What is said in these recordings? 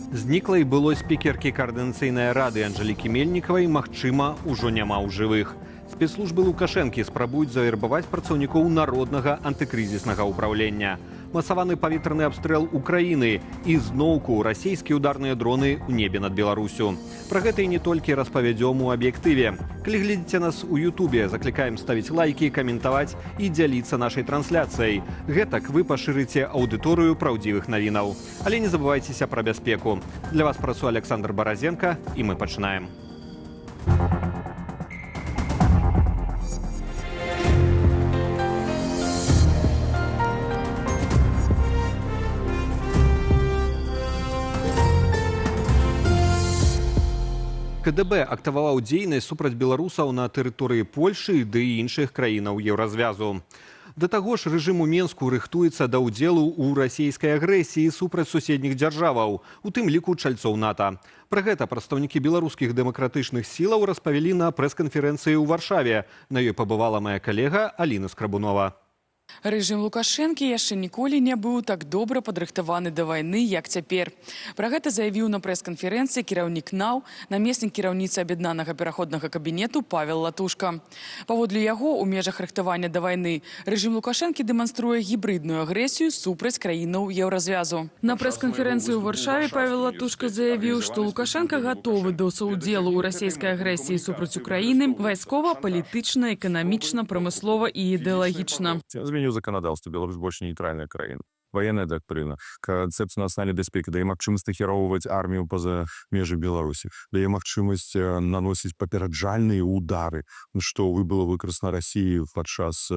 Зніклай былой спікеркі каардынацыйнай рады Анжэлікі Мельнікавай, магчыма, ужо няма ў жывых. Спецслужбы Лукашэнкі спрабуюць завербаваць працаўнікоў народнага антыкрызіснага ўпраўлення. Масаваны паветраны абстрэл Украіны і зноўку расійскія ударныя дроны ў небе над Беларусю. Пра гэта і не толькі распавядзём у аб'ектыве. Калі глядзіце нас у Ютубе, заклікаем ставіць лайкі, каментаваць і дзяліцца нашай трансляцыяй. Гэтак вы пашырыце аўдыторыю праўдзівых навінаў. Але не забывайцеся пра бяспеку. Для вас працуе Александр Баразенко, і мы пачынаем. КДБ актываваў дзейнасць супраць беларусаў на тэрыторыі Польшы ды і іншых краінаў Еўразвязу. Да таго ж, рэжым у Менску рыхтуецца да ўдзелу ў расійскай агрэсіі супраць суседніх дзяржаваў, у тым ліку чальцоў НАТО. Пра гэта прадстаўнікі беларускіх дэмакратычных сілаў распавялі на прэс-канферэнцыі ў Варшаве. На ёй пабывала мая калега Аліна Скрабунова. Рэжым Лукашэнкі яшчэ ніколі не быў так добра падрыхтаваны да вайны, як цяпер. Пра гэта заявіў на прэс-канферэнцыі кіраўнік НАУ, намеснік кіраўніцы аб'яднанага пераходнага кабінету Павел Латушка. Паводле яго, у межах рыхтавання да вайны, рэжым Лукашэнкі дэманструе гібрыдную агрэсію супраць краінаў Еўразвязу. На прэс-канферэнцыі ў Варшаве Павел Латушка заявіў, што Лукашэнка гатовы да саўдзелу ў расійскай агрэсіі супраць Украіны вайскова, палітычна, эканамічна, прамыслова і ідэалагічна. Змяню законодаўства, Беларусь больше нейтральная краіна. Военная доктрина, концепция национальной бяспеки, дае магчымасць накіроўваць армію па-за межы Беларусі, дае магчымасць наносіць папераджальныя удары, што было выкарыстана Расіі падчас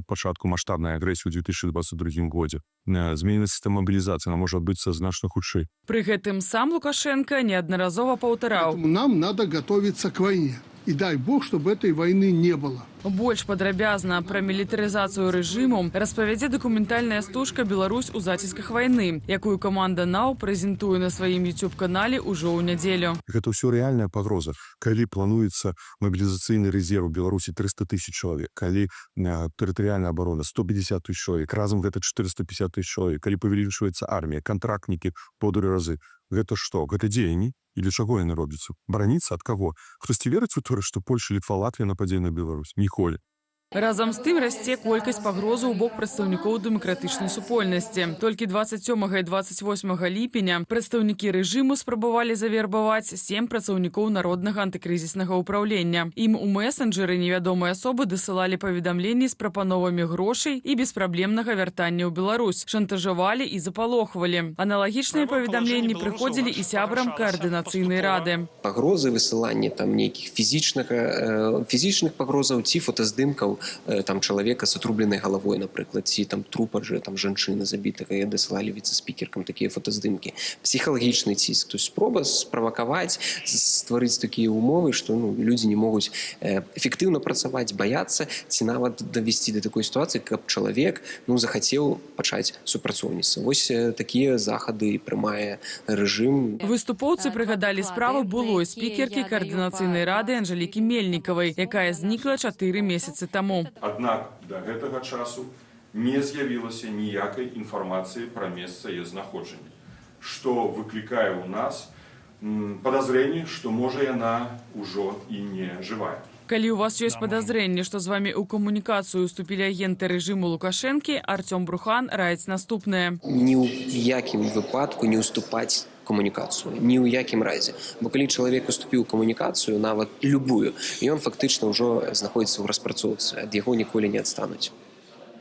пачатку маштабнай агрэсіі ў 2022 годзе. Зменена сістэма мобілізацыі, она можа адбыцца значна хутчэй. Пры гэтым сам Лукашенко неаднаразова паўтараў: нам надо готовиться к войне. И дай Бог, чтобы этой войны не было. Больш падрабязна пра мілітарызацыю рэжыму распавядзе дакументальная стужка «Беларусь у зацісках вайны», якую каманда НАУ прэзентуе на сваім YouTube-канале ўжо ў нядзелю. Гэта ўсё рэальная пагроза. Калі плануецца мобілізацыйны рэзерв у Беларусі 300 000 чалавек, калі тэрытарыяльная абарона 150 000 чалавек, разам гэта 450 000 чалавек, калі павялічваецца армія, кантрактнікі паўтары разы. Гэта што? Гэта дзеянні? І для чаго яны робяцца? Бараніцца ад каго? Хтосьці верыць у тое, што Польша, Літва, Латвія нападзе на Беларусь? Ніколі. Разам з тым расце колькасць пагрозаў у бок прадстаўнікоў дэмакратычнай супольнасці. Толькі 27 і 28 ліпеня прадстаўнікі рэжыму спрабавалі завербаваць 7 працаўнікоў народнага антыкрызіснага ўпраўлення. Ім у месенджеры невядомыя асобы дасылалі паведамленні з прапановамі грошай і беспраблемнага вяртання ў Беларусь, шантажавалі і запалохвалі. Аналагічныя паведамленні прыходзілі і сябрам каардынацыйнай рады. Пагрозы высылання там нейкіх фізічных пагрозаў ці фотаздымкаў там чалавека з атрубленай галавой, напрыклад, ці там трупа там жанчыны забітага, я дасылалі віцэ-спікеркам такія фотаздымкі. Псіхалагічны ціск, то есть спроба справакаваць, стварыць такія умовы, што людзі не могуць эфектыўна працаваць, баяцца, ці нават давесці да такой сітуацыі, каб чалавек захацеў пачаць супрацоўніцтва. Вось такія захады прымае рэжым. Выступоўцы прыгадалі справу былой спікеркі каардынацыйнай рады Анжэлікі Мельнікавай, якая знікла 4 месяцы таму. Аднак да гэтага часу не з'явілася ніякай інфармацыі пра месца яе знаходжання, што выклікае ў нас падазрэнне, што можа яна ўжо і не жывая. Калі у вас ёсць падазрэнне, што з вамі ў камунікацыю ўступілі агенты рэжыму Лукашэнкі, Артём Брухан раіць наступнае. Ні ў якім выпадку не ўступаць камунікацыю, ні ў якім разе. Бо калі чалавек уступіў камунікацыю, нават любую, ён фактычна ўжо знаходзіцца ў распрацоўцы, ад яго ніколі не адстануць.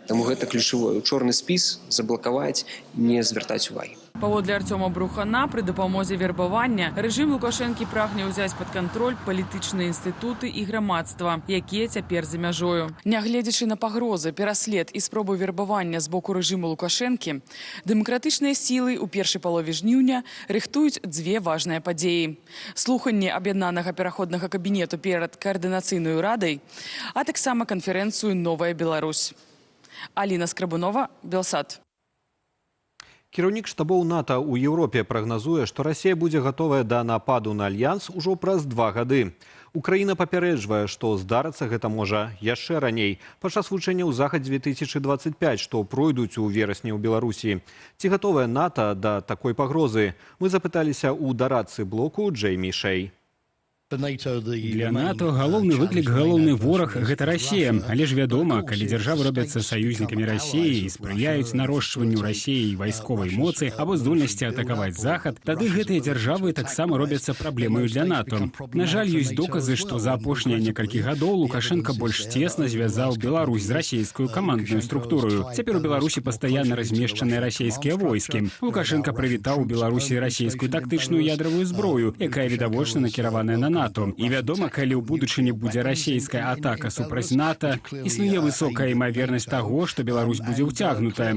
Таму гэта ключавое. Чорны спіс заблакаваць, не звяртаць увагі. Паводле Артёма Брухана, пры дапамозе вербавання рэжым Лукашэнкі прагне ўзяць пад кантроль палітычныя інстытуты і грамадства, якія цяпер за мяжою. Нягледзячы на пагрозы, пераслед і спробу вербавання з боку рэжыму Лукашэнкі, дэмакратычныя сілы ў першай палове жніўня рыхтуюць дзве важныя падзеі. Слуханне аб'яднанага пераходнага кабінету перад каардынацыйнай радай, а таксама канферэнцыю «Новая Беларусь». Аліна Скрабунова, Белсат. Кіраўнік штабоў НАТО ў Еўропе прагназуе, што Расія будзе гатовая да нападу на альянс ужо праз 2 гады. Украіна папярэджвае, што здарыцца гэта можа яшчэ раней, падчас вучэнняў Захад-2025, што пройдуць у верасні ў Беларусі. Ці гатовая НАТО да такой пагрозы? Мы запыталіся ў дарадцы блоку Джеймі Шэй. Для НАТО галоўны выклік, галоўны вораг – гэта Расія. Але ж вядома, калі дзяржавы робяцца саюзнікамі Расіі і спрыяюць нарошчванню Расіі вайсковай моцы або здольнасці атакаваць Захад, тады гэтыя дзяржавы таксама робяцца праблемаю для НАТО. На жаль, ёсць доказы, што за апошнія некалькі гадоў Лукашенко больш цесна звязаў Беларусь з расійскую камандную структурою. Цяпер у Беларусі пастаянна размешчаныя расійскія войскі. Лукашенко прывітаў у Беларусі расійскую тактычную ядравую зброю, якая відавочна накіраваная на НАТО. І вядома, калі ў будучыні будзе расійская атака супраць НАТО, існуе высокая імавернасць таго, што Беларусь будзе ўцягнутая.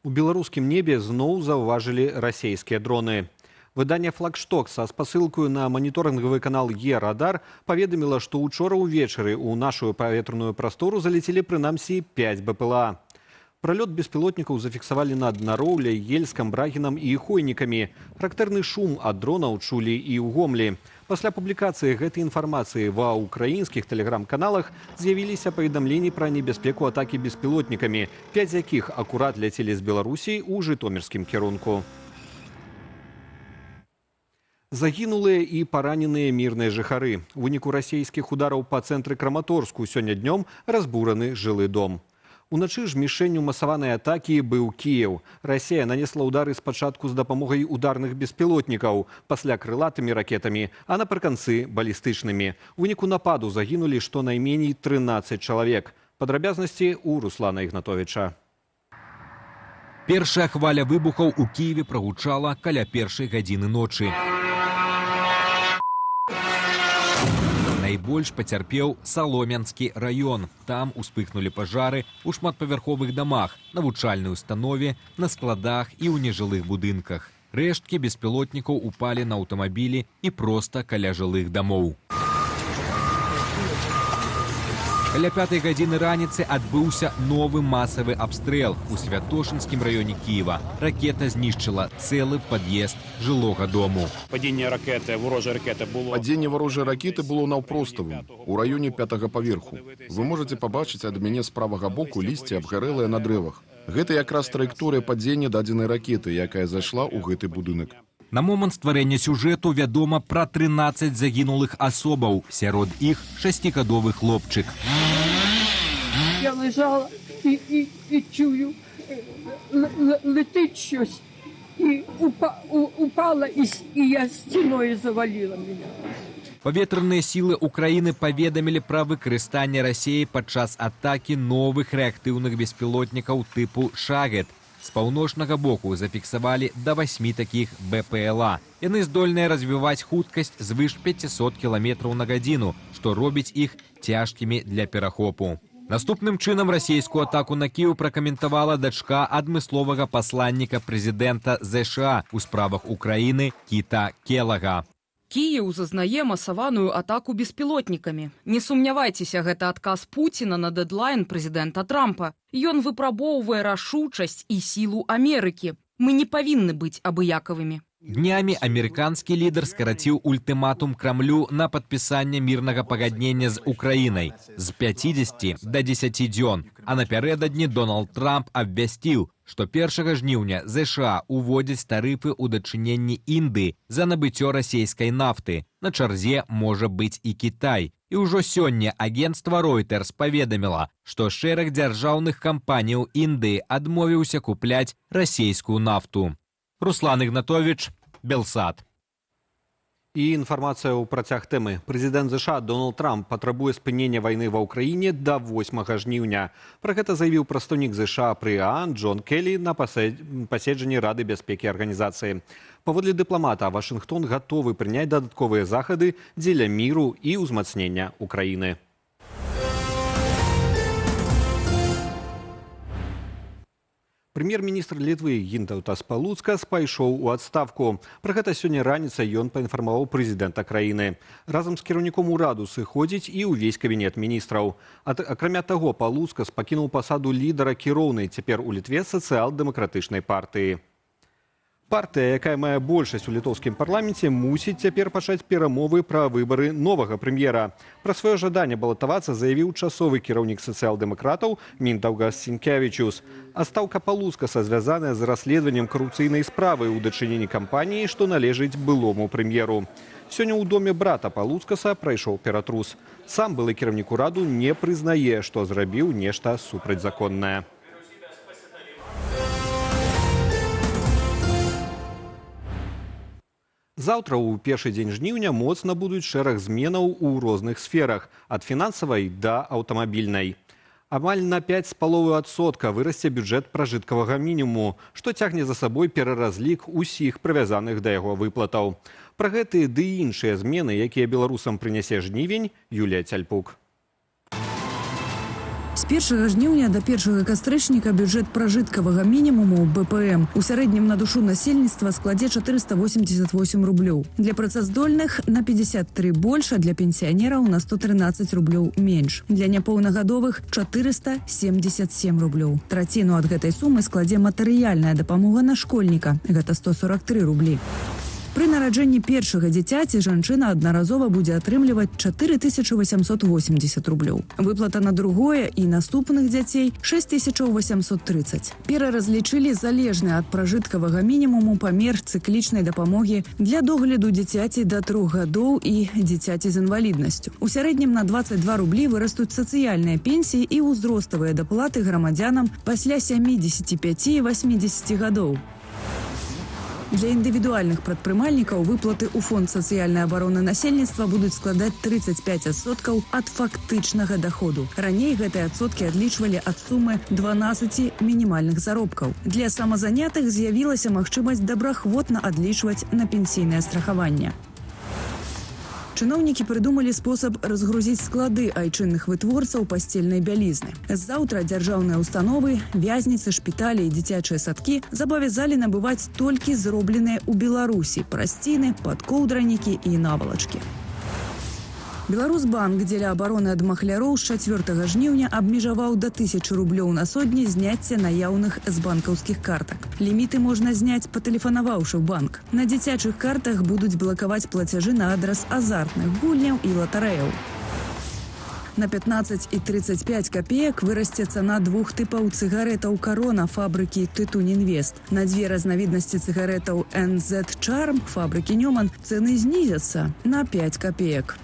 У беларускім небе зноў заўважылі расійскія дроны. Выданне «Флагшток» са спасылкаю на маніторынгавы канал Е-Радар паведаміла, што ўчора ўвечары ў нашу паветраную прастору залецелі прынамсі 5 БПЛА. Пролет беспилотников зафиксовали над Нароўляй, Ельском, Брагином и Хойниками. Характерный шум от дронов чули и у Гомлі. Пасля публикации этой информации во украинских телеграм-каналах з'явились поведомления про небяспеку атаки беспилотниками, 5 з яких аккурат ляцелі з Беларусі у житомирскім кірунку. Загінулыя і параненыя мірныя жыхары. У выніку расійскіх удараў па цэнтры Краматорску сёння днём разбураны жылы дом. Уначы ж мішэнню масаванай атакі быў Кіеў. Расія нанесла ўдары спачатку з дапамогай ударных беспілотнікаў, пасля крылатымі ракетамі, а напрыканцы балістычнымі. У выніку нападу загінулі штонайменей 13 чалавек. Падрабязнасці ў Руслана Ігнатовіча. Першая хваля выбухаў у Кіеве прагучала каля 1:00 гадзіны ночы. Найбольш пацярпеў Саломянскі раён. Там успыхнулі пажары ў шматпавярховых дамах, навучальнай установе, на складах і ў нежылых будынках. Рэшткі беспілотнікаў упалі на аўтамабілі і проста каля жылых дамоў. Каля 5:00 гадзіны раніцы адбыўся новы масавы абстрэл у Святошынскім раёне Кіева. Ракета знішчыла цэлы пад'езд жылога дому. Падзенне ворожай ракеты было наўпроставым, у раёне 5-го паверху. Вы можете пабачыць ад мяне з правага боку лісце абгарэлыя на дрэвах. Гэта якраз траекторыя падзення дадзенай ракеты, якая зайшла ў гэты будынак. На момант стварэння сюжэту вядома пра 13 загінулых асобаў. Сярод іх 6гадовы хлопчык. Я лежала і чую, летить щось. І упала, і я стіною завалила мене. Паветраныя сілы Украіны паведамілі пра выкарыстанне Расіі падчас атакі новых рэактыўных беспілотнікаў тыпу «Шагет». З паўночнага боку зафіксавалі да 8 такіх БПЛА. Яны здольныя развіваць хуткасць звыш 500 км на гадзіну, што робіць іх цяжкімі для перахопу. Наступным чынам расійскую атаку на Кіеў пракаментавала дачка адмысловага пасланніка прэзідэнта ЗША ў справах Украіны Кіта Келага. Киев зазнае масаваную атаку беспілотнікамі. Не сумнявайцеся, гэта адказ Пуціна на дэдлайн прэзідэнта Трампа. Ён выпрабоўвае рашучасць і сілу Амерыкі. Мы не павінны быць абыякавымі. Днямі амерыканскі лідар скараціў ультыматум Крамлю на падпісанне мірнага пагаднення з Украінай з 50 да 10 дзён. А напярэдадні Дональд Трамп абвясціў, што 1 жніўня ЗША уводзяць тарыфы ў дачыненні Індыі за набыццё расійскай нафты. На чарзе можа быць і Кітай. І ўжо сёння агенцтва Reuters паведаміла, што шэраг дзяржаўных кампаніяў Індыі адмовіўся купляць расійскую нафту. Руслан Ігнатовіч, Белсат. І інфармацыя ў працяг тэмы. Прэзідэнт ЗША Дональд Трамп патрабуе спынення вайны ва ўкраіне да 8 жніўня. Пра гэта заявіў прадстаўнік ЗША пры ААН Джон Келлі на паседжанні Рады бяспекі арганізацыі. Паводле дыпламата, Вашынгтон гатовы прыняць дадатковыя захады дзеля міру і ўзмацнення Украіны. Прэм'ер-міністр Літвы Гінтаўтас Палуцкас пайшоў у адстаўку. Пра гэта сёння раніцай ён паінфармаваў прэзідэнта краіны. Разам з кіраўніком ураду сыходзіць і ўвесь кабінет міністраў. Акрамя таго, Палуцкас пакінуў пасаду лідара кіроўнай цяпер у Літве сацыял-дэмакратычнай партыі. Партыя, якая мае большасць у літоўскім парламенце, мусіць цяпер пачаць перамовы пра выбары новага прэм'ера. Пра сваё жаданне балатавацца заявіў часовы кіраўнік сацыял-дэмакратаў Мінтаўгас Сінкевічус. Адстаўка Палуцкаса звязаная з расследаваннем карупцыйнай справы ў дачыненні кампаніі, што належыць былому прэм'еру. Сёння ў доме брата Палуцкаса прайшоў ператрус. Сам былы кіраўнік ураду не прызнае, што зрабіў нешта супрацьзаконнае. Заўтра, у першы дзень жніўня, моцна будуць шэраг зменаў у розных сферах, ад фінансавай да аўтамабільнай. Амаль на 5,5% вырасце бюджэт пражыткавага мінімуму, што цягне за сабой пераразлік усіх прывязаных да яго выплатаў. Пра гэтыя ды іншыя змены, якія беларусам прынясе жнівень, Юлія Цяльпук. З 1 жніўня да 1 кастрычніка бюджэт пражыткавага мінімуму БПМ у сярэднім на душу насельніцтва складзе 488 рублёў. Для працаздольных на 53 больш, а для пенсіянераў на 113 рублёў менш. Для няпоўнагадовых 477 рублёў. Траціну ад гэтай сумы складзе матэрыяльная дапамога на школьніка. Гэта 143 рублі. Пры нараджэнні першага дзіцяці жанчына аднаразова будзе атрымліваць 4880 рублёў. Выплата на другое і наступных дзяцей 6830. Пераразлічылі залежны ад пражыткавага мінімуму памер цыклічнай дапамогі для догляду дзіцяці да 3 гадоў і дзіцяці з інваліднасцю. У сярэднім на 22 рублі вырастуць сацыяльныя пенсіі і ўзроставыя даплаты грамадзянам пасля 75 і 80 гадоў. Для індывідуальных прадпрымальнікаў выплаты ў фонд сацыяльнай абароны насельніцтва будуць складаць 35% ад фактычнага даходу. Раней гэтыя адсоткі адлічвалі ад сумы 12 мінімальных заробкаў. Для самазанятых з'явілася магчымасць добраахвотна адлічваць на пенсійнае страхаванне. Чыноўнікі прыдумалі спосаб разгрузіць склады айчынных вытворцаў пасцельнай бялізны. Заўтра дзяржаўныя установы, вязніцы, шпіталі і дзіцячыя садкі забавязалі набываць толькі зробленыя ў Беларусі прасціны, падкоўдранікі і навалачкі. Беларусбанк дзеля абароны ад махляроў з 4 жніўня абмежаваў да 1000 рублёў на сотні зняцця наяўных з банкаўскіх картак. Ліміты можна зняць, патэлефанаваўшы ў банк. На дзіцячых картах будуць блакаваць плацяжы на адрас азартных гульняў і латарэяў. На 15 і 35 копеек вырасце цана двух тыпаў цыгарэтаў «Корона» фабрыкі «Тытунь Інвест». На дзве разнавіднасці цыгарэтаў «NZ Charm» фабрыкі «Нёман» цэны знізяцца на 5 копеек.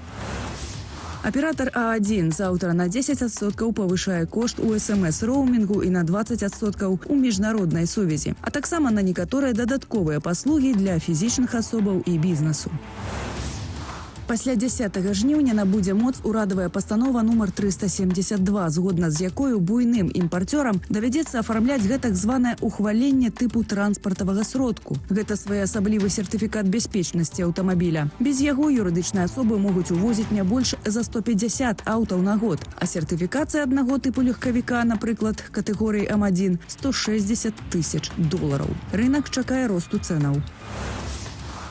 Аператор А1 заўтра на 10% павышае кошт у СМС-роумінгу і на 20% у міжнароднай сувязі, а таксама на некаторыя дадатковыя паслугі для фізічных асобаў і бізнесу. Пасля 10 жніўня набудзе моц урадавая пастанова нумар 372, згодна з якою буйным імпарцёрам давядзецца афармляць гэтак званае ухваленне тыпу транспартавага сродку. Гэта своеасаблівы сертыфікат бяспечнасці аўтамабіля. Без яго юрыдычныя асобы могуць увозіць не больш за 150 аўтаў на год, а сертыфікацыя аднаго тыпу легкавіка, напрыклад, катэгорыі М1 – $160 000. Рынак чакае росту цэнаў.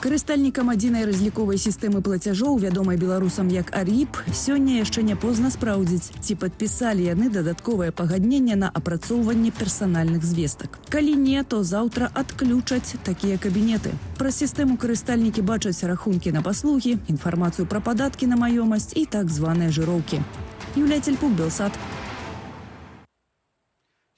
Карыстальнікам адзінай разліковай сістэмы плацяжоў, вядомай беларусам як АРІП, сёння яшчэ не позна спраўдзіць, ці падпісалі яны дадатковае пагадненне на апрацоўванне персанальных звестак. Калі не, то заўтра адключаць такія кабінеты. Праз сістэму карыстальнікі бачаць рахункі на паслугі, інфармацыю пра падаткі на маёмасць і так званыя жыроўкі. Юлія Цяльпук, Белсат.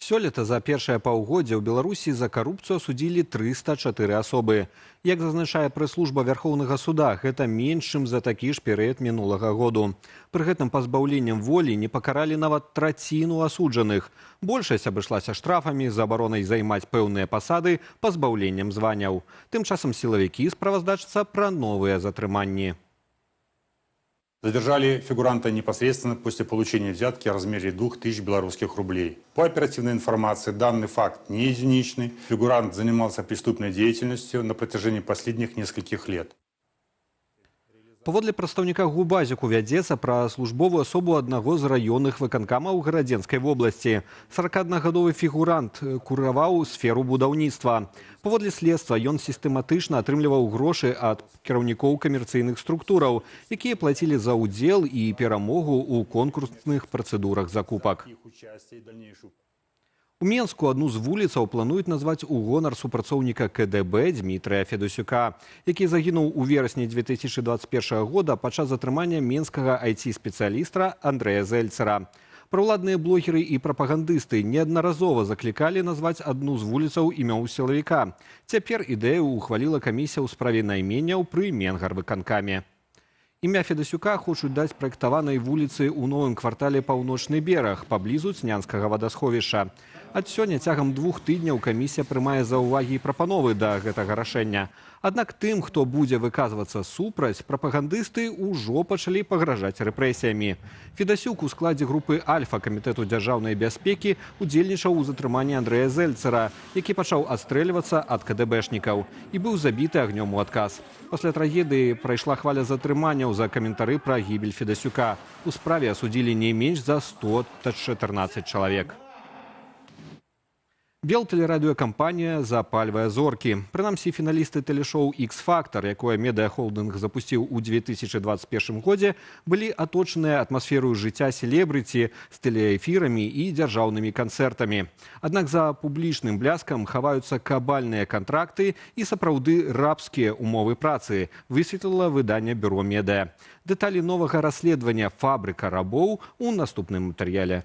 Сёлета за першае паўгоддзе ў Беларусі за карупцыю асудзілі 304 асобы. Як зазначае прэс-служба Вярхоўнага суда, гэта менш, чым за такі ж перыяд мінулага году. Пры гэтым пазбаўленнем волі не пакаралі нават траціну асуджаных. Большасць абышлася штрафамі, забаронай займаць пэўныя пасады, пазбаўленнем званняў. Тым часам сілавікі справаздачацца пра новыя затрыманні. Задержали фигуранта непосредственно после получения взятки в размере 2000 белорусских рублей. По оперативной информации, данный факт не единичный. Фигурант занимался преступной деятельностью на протяжении последних нескольких лет. Паводле прадстаўніка Губазіку вядзецца пра службовую асобу аднаго з раённых выканкамаў Гарадзенскай вобласці. 41-гадовы фігурант кураваў сферу будаўніцтва. Паводле следства ён сістэматычна атрымліваў грошы ад кіраўнікоў камерцыйных структураў, якія плацілі за ўдзел і перамогу ў конкурсных працэдурах закупак. У Менску одну з вуліцаў плануюць назваць у гонар супрацоўніка КДБ Дмітрыя Федосюка, які загінуў у верасні 2021 года падчас затрымання менскага IT-спецыяліста Андрэя Зельцера. Праўладныя блогеры і прапагандысты неаднаразова заклікалі назваць адну з вуліцаў імёў сілавіка. Цяпер ідэю ухваліла камісія ў справе найменняў пры Менгарвыканкаме. Імя Федосюка хочуць даць праектаванай вуліцы ў новым квартале «Паўночны бераг» паблізу Цнянскага вадасховішча. Ад сёння цягам 2 тыдняў камісія прымае заўвагі і прапановы да гэтага рашэння. Аднак тым, хто будзе выказвацца супраць, прапагандысты ўжо пачалі пагражаць рэпрэсіямі. Федасюк у складзе групы «Альфа» Камітэту дзяржаўнай бяспекі удзельнічаў у затрыманні Андрэя Зельцера, які пачаў адстрэльвацца ад КДБшнікаў і быў забіты агнём у адказ. Пасля трагедыі прайшла хваля затрыманняў за каментары пра гібель Федасюка. У справе асудзілі не менш за 114 чалавек. Белтэлерадыёкампанія запальвае зоркі. Прынамсі, фіналісты тэлешоу «Ікс-фактар», якое медыахолдынг запусціў у 2021 годзе, былі аточаныя атмасферою жыцця селебрыці з тэлеэфірамі і дзяржаўнымі канцэртамі. Аднак за публічным бляскам хаваюцца кабальныя кантракты і сапраўды рабскія умовы працы, высветліла выданне Бюро Медыа. Дэталі новага расследавання «Фабрыка рабоў» у наступным матэрыяле.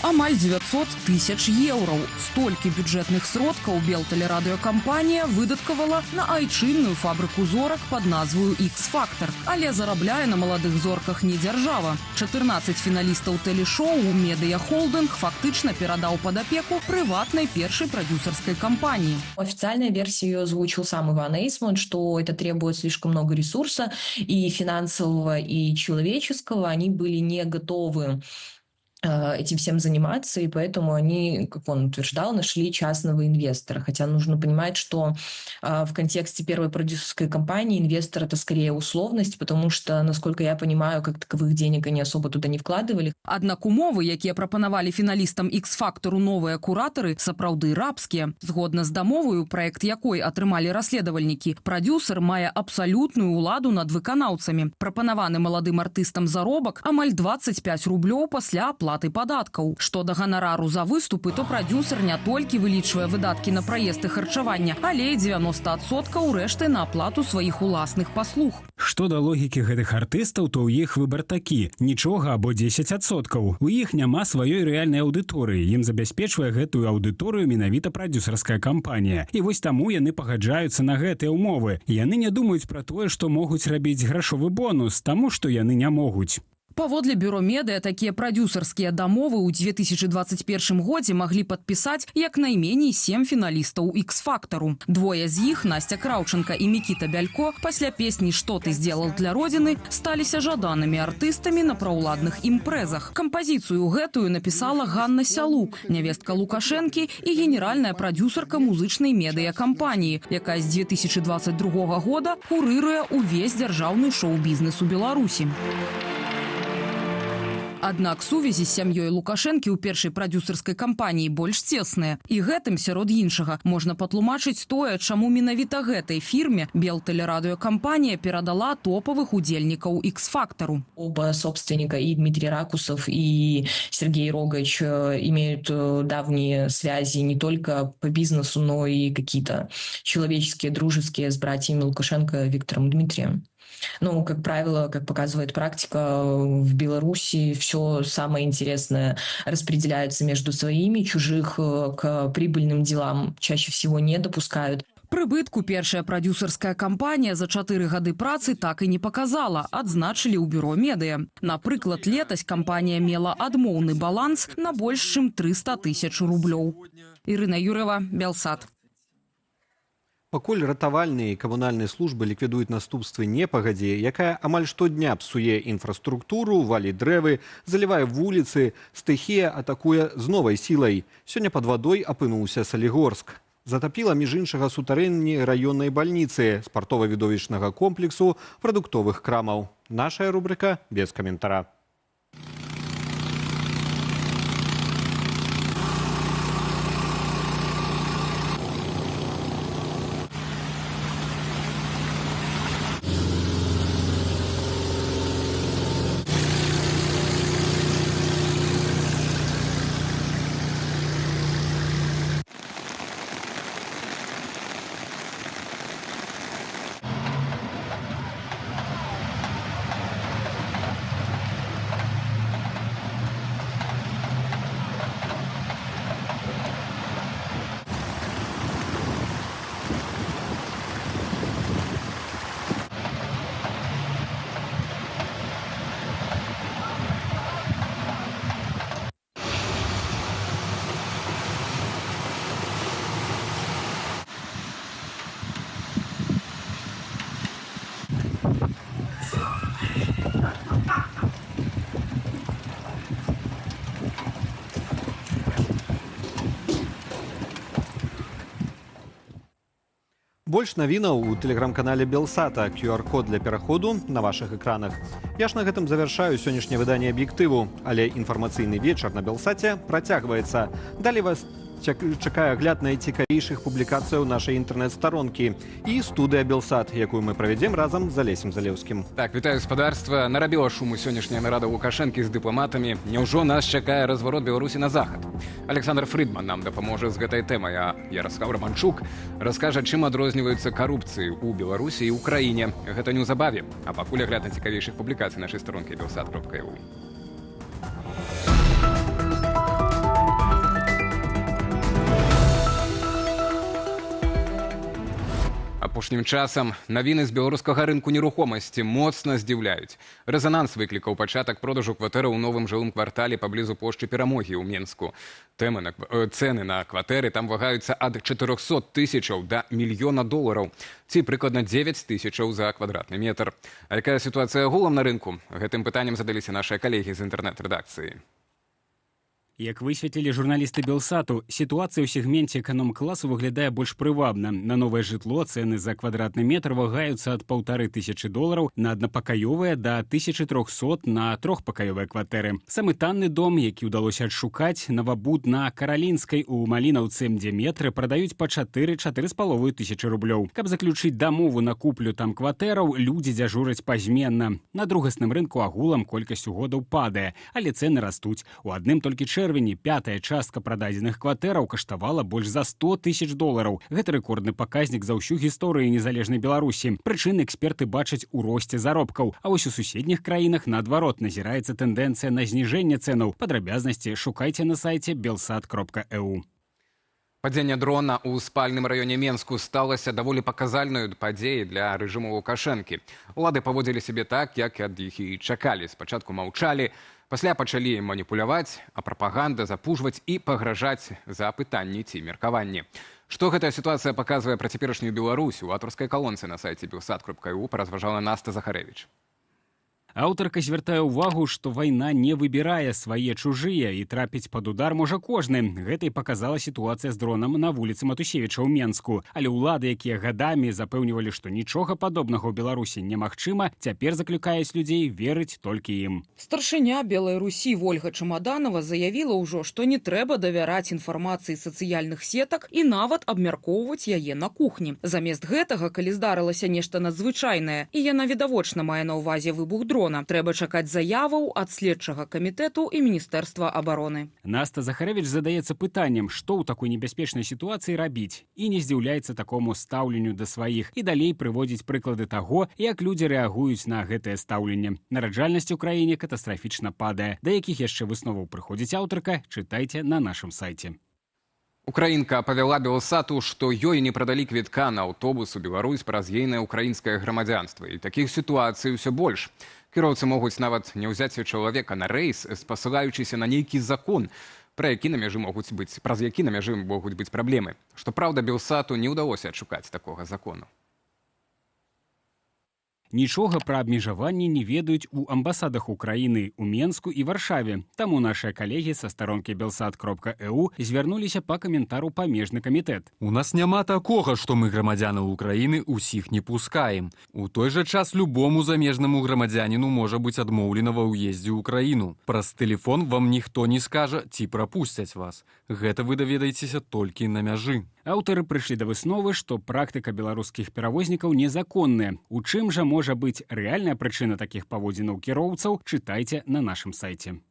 Амаль 900 тысяч еўраў. Столькі бюджэтных сродкаў Белтэлерадыёкампанія выдаткавала на айчынную фабрыку зорак пад назваю «Ікс-фактар». Але зарабляе на маладых зорках не дзяржава. 14 фіналістаў тэлешоу медыахолдынг фактычна перадаў пад апеку прыватнай першай прадюсерскай кампаніі. Официальная версия ее озвучил сам Иван Эйсман, что это требует слишком много ресурса и финансового, и человеческого. Они были не готовы этим всем заниматься, и поэтому они, как он утверждал, нашли частного инвестора. Хотя нужно понимать, что в контексте первой продюсерской компании инвестор — это скорее условность, потому что, насколько я понимаю, как таковых денег они особо туда не вкладывали. Аднак умовы, якія прапанавалі фіналістам «Ікс-фактару» новыя куратары, сапраўды рабскія. Згодна з дамоваю, праект якой атрымалі расследавальнікі, прадюсер мае абсалютную ўладу над выканаўцамі. Прапанаваны маладым артыстам заробак амаль 25 рублёў пасля аплаты падаткаў. Што да ганарару за выступы, то прадюсер не толькі вылічвае выдаткі на праезд і харчаванне, але і 90% рэшты на аплату сваіх уласных паслуг. Што да логікі гэтых артыстаў, то ў іх выбар такі: нічога або 10%. У іх няма сваёй рэальнай аўдыторыі. Ім забяспечвае гэтую аўдыторыю менавіта прадюсерская кампанія. І вось таму яны пагаджаюцца на гэтыя ўмовы. Яны не думаюць пра тое, што могуць рабіць грашовы бонус, таму што яны не могуць. Паводле Бюро Медыа, такія прадюсерскія дамовы ў 2021 годзе маглі падпісаць як найменей 7 фіналістаў «Ікс-фактару». Двое з іх, Настя Краўченка і Мікіта Бялько, пасля песні «Што ты сделал для Родины» сталіся жаданымі артыстамі на праўладных імпрэзах. Кампазіцыю гэтую напісала Ганна Сялук, нявестка Лукашэнкі і генеральная прадюсерка музычнай медыякампаніі, якая з 2022 года курыруе ўвесь дзяржаўны шоу-бізнес у Беларусі. Аднак сувязі з сям'ёй Лукашэнкі ў першай прадюсерскай кампаніі больш цесныя. І гэтым, сярод іншага, можна патлумачыць тое, чаму менавіта гэтай фірме Белтэлерадыёкампанія перадала топавых удзельнікаў «Ікс-фактару». Оба собственника, и Дмитрий Ракусов, и Сергей Рогач, имеют давние связи не только по бизнесу, но и какие-то человеческие, дружеские с братьями Лукашенко Виктором и Дмитрием. Ну, как правило, как показывает практика, в Беларуси все самое интересное распределяется между своими, чужих к прибыльным делам чаще всего не допускают. Прыбытку першая прадюсерская кампанія за 4 гады працы так і не паказала, адзначылі ў Бюро Медыа. Напрыклад, летась кампанія мела адмоўны баланс на больш чым 300 тысяч рублёў. Ірына Юрова, Белсат. Пакуль ратавальныя і камунальныя службы ліквідуюць наступствы непагадзі, якая амаль штодня псуе інфраструктуру, валіць дрэвы, залівае вуліцы, стыхія атакуе з новай сілай. Сёння пад вадой апынуўся Салігорск. Затапіла, між іншага, сутарэнні раённай бальніцы, спартова-відовішчнага комплексу, прадуктовых крамаў. Нашая рубрика без каментара. Больш навінаў у тэлеграм-канале Белсата. QR-код для пераходу на вашых экранах. Я ж на гэтым завяршаю сённяшняе выданне «Аб'ектыву», але інфармацыйны вечар на Белсаце працягваецца. Далей вас чакае агляд найцікавейшых публікацыяў нашай інтэрнэт-старонкі і студыя Белсат, якую мы правядзем разам з Алесем Залеўскім. Так, вітаю, гаспадарства. Нарабіла шуму сённяшняя нарада Лукашэнкі з дыпламатамі. Няўжо нас чакае разварот Беларусі на захад? Александр Фрыдман нам дапаможа з гэтай тэмай, а Ярослав Романчук раскажа, чым адрозніваюцца карупцыі ў Беларусі і ўкраіне. Гэта неўзабаве. А пакуль агляд найцікавейшых публікацый нашай старонкі belSat.eu. Апошнім часам навіны з беларускага рынку нерухомасці моцна здзіўляюць. Рэзананс выклікаў пачатак продажу кватэраў у новым жылым квартале паблізу плошчы Перамогі ў Менску. Цэны на кватэры там вагаюцца ад 400 тысячаў да $1 000 000, ці прыкладна 9 тысячаў за квадратны метр. А якая сітуацыя агулам на рынку? Гэтым пытаннем задаліся нашыя калегі з інтэрнэт-рэдакцыі. Як высветлілі журналісты Белсату, сітуацыя ў сегменце эконом-класу выглядае больш прывабна. На новае жытло цэны за квадратны метр вагаюцца ад $1500 на аднапакаёвыя да 1300 на трохпакаёвыя кватэры. Самы танны дом, які ўдалося адшукаць, новабуд на Каралінскай у Малінаўцы, дзе метры прадаюць па 4-4,5 тысячы рублёў. Каб заключыць дамову на куплю там кватэраў, людзі дзяжураць пазменна. На другасным рынку агулам колькасць угодаў падае, але цэны растуць. У адным толькі чэрвені пятая частка прададзеных кватэраў каштавала больш за $100 000. Гэта рэкордны паказнік за ўсю гісторыю незалежнай Беларусі. Прычыны эксперты бачаць у росце заробкаў, а вось у суседніх краінах наадварот назіраецца тэндэнцыя на зніжэнне цэнаў. Падрабязнасці шукайце на сайце belSat.eu. Падзенне дрона ў спальным раёне Менску сталася даволі паказальнаю падзеяй для рэжыму Лукашэнкі. Улады паводзілі сябе так, як ад іх і чакалі. Спачатку маўчалі, пасля пачалі маніпуляваць, а прапаганда запужваць і пагражаць за пытанні ці меркаванні. Што гэтая сітуацыя паказвае пра цяперашнюю Беларусь? У аўтарскай калонцы на сайце belSat.eu паразважала Наста Захарэвіч. Аўтарка звяртае ўвагу, што вайна не выбірае свае чужыя і трапіць пад удар можа кожны. Гэта і паказала сітуацыя з дронам на вуліцы Матусевіча ў Менску. Але ўлады, якія гадамі запэўнівалі, што нічога падобнага ў Беларусі немагчыма, цяпер заклікаюць людзей верыць толькі ім. Старшыня Белай Русі Вольга Чамаданова заявіла ўжо, што не трэба давяраць інфармацыі сацыяльных сетак і нават абмяркоўваць яе на кухні. Замест гэтага, калі здарылася нешта надзвычайнае, і яна відавочна мае на ўвазе выбух дрона, трэба чакаць заяваў ад следчага камітэту і Міністэрства абароны. Наста Захарэвіч задаецца пытаннем, што ў такой небяспечнай сітуацыі рабіць, і не здзіўляецца такому стаўленню да сваіх, і далей прыводзіць прыклады таго, як людзі рэагуюць на гэтае стаўленне. Нараджальнасць у краіне катастрафічна падае. Да якіх яшчэ высноваў прыходзіць аўтарка, чытайце на нашым сайце. Украінка павяла Белсату, што ёй не прадалі квітка на аўтобус у Беларусь праз ейнае ўкраінскае грамадзянства. І такіх сітуацый усё больш. Кіроўцы могуць нават не ўзяць чалавека на рэйс, спасылаючыся на нейкі закон, праз які на мяжы могуць быць праблемы. Што праўда, Белсату не ўдалося адшукаць такога закону. Нічога пра абмежаванні не ведаюць у амбасадах Украіны ў Менску і Варшаве. Таму нашыя калегі са старонкі belsat.eu звярнуліся па каментару памежны камітэт. У нас няма такога, што мы грамадзянаў Украіны ўсіх не пускаем. У той жа час любому замежнаму грамадзяніну можа быць адмоўлена ва ўездзе ў краіну. Праз тэлефон вам ніхто не скажа, ці прапусцяць вас. Гэта вы даведаецеся толькі на мяжы. Аўтары прыйшлі да высновы, што практыка беларускіх перавознікаў незаконная. У чым жа можа быць рэальная прычына такіх паводзінаў кіроўцаў, чытайце на нашым сайце.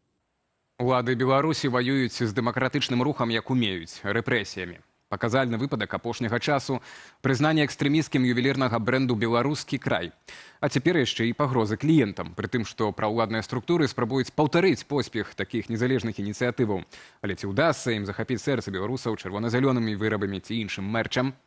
Улады Беларусі ваююць з дэмакратычным рухам, як умеюць, рэпрэсіямі. Паказальны выпадак апошняга часу – прызнанне экстрэмісцкім ювелірнага брэнду «Беларускі край». А цяпер яшчэ і пагрозы кліентам, пры тым, што праўладныя структуры спрабуюць паўтарыць поспех такіх незалежных ініцыятываў. Але ці ўдасца ім захапіць сэрца беларусаў чырвона-зялёнымі вырабамі ці іншым мэрчам?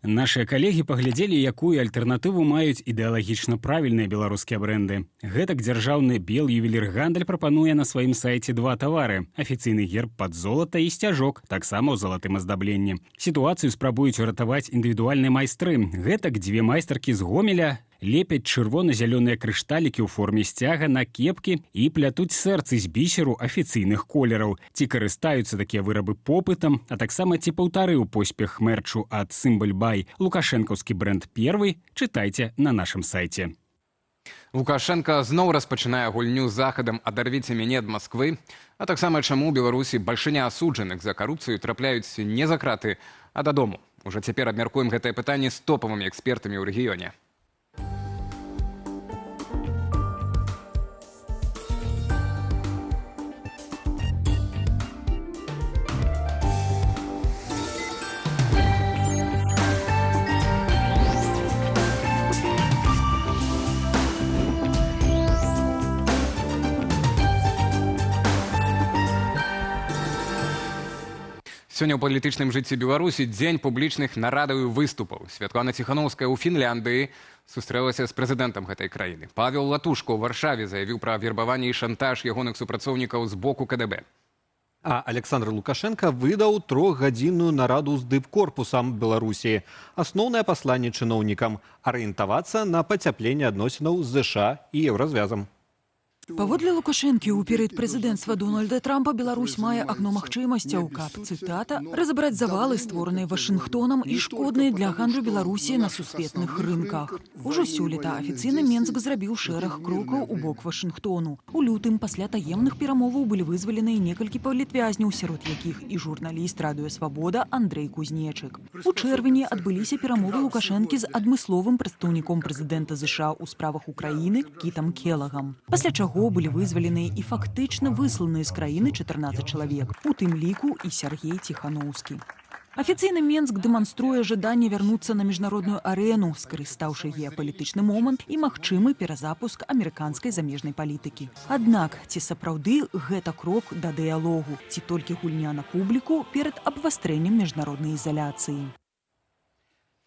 Нашыя калегі паглядзелі, якую альтэрнатыву маюць ідэалагічна правільныя беларускія брэнды. Гэтак дзяржаўны Белювеліргандаль прапануе на сваім сайце два тавары. Афіцыйны герб пад золата і сцяжок, таксама ў залатым аздабленні. Сітуацыю спрабуюць уратаваць індывідуальныя майстры. Гэтак дзве майстаркі з Гомеля лепяць чырвона-зялёныя крышталікі ў форме сцяга на кепкі і плятуць сэрцы з бісеру афіцыйных колераў. Ці карыстаюцца такія вырабы попытам, а таксама ці паўтарыў поспех мэрчу ад Сімбаль-Бай лукашэнкаўскі брэнд «Первый», чытайце на нашым сайце. Лукашенко зноў распачынае гульню з захадам «Адарвіце мяне ад Масквы», а таксама чаму ў Беларусі бальшыня асуджаных за карупцыю трапляюць не за краты, а дадому. Ужо цяпер абмяркуем гэтае пытанне з топавымі экспертамі ў рэгіёне. Сёння ў палітычным жыцці Беларусі дзень публічных нарадаў і выступаў. Святлана Ціханаўская ў Фінляндыі сустрэлася з прэзідэнтам гэтай краіны. Павел Латушко ў Варшаве заявіў пра вербаванне і шантаж ягоных супрацоўнікаў з боку КДБ. А Александр Лукашенко выдаў трохгадзінную нараду з дыпкорпусам Беларусі. Асноўнае пасланне чыноўнікам – арыентавацца на пацяпленне адносінаў з ЗША і Еўразвязам. Паводле Лукашэнкі, у перыяд прэзідэнцтва Дональда Трампа Беларусь мае акно магчымасцяў, каб, цытата, «разабраць завалы, створаныя Вашынгтонам і шкодныя для гандлю Беларусі на сусветных рынках». Ужо сёлета афіцыйны Менск зрабіў шэраг крокаў у бок Вашынгтону. У лютым пасля таемных перамоваў былі вызваленыя некалькі палітвязняў, сярод якіх і журналіст «Радыё Свабода» Андрэй Кузнечык. У чэрвені адбыліся перамовы Лукашэнкі з адмысловым прадстаўніком прэзідэнта ЗША ў справах Украіны Кітам Келагам. Пасля чаго былі вызваленыя і фактычна высланыя з краіны 14 чалавек, у тым ліку і Сергей Ціханаўскі. Афіцыйны Менск дэманструе жаданне вярнуцца на міжнародную арэну, скарыстаўшы геапалітычны момант і магчымы перазапуск амерыканскай замежнай палітыкі. Аднак, ці сапраўды гэта крок да дыялогу, ці толькі гульня на публіку перад абвастрэннем міжнароднай ізаляцыі?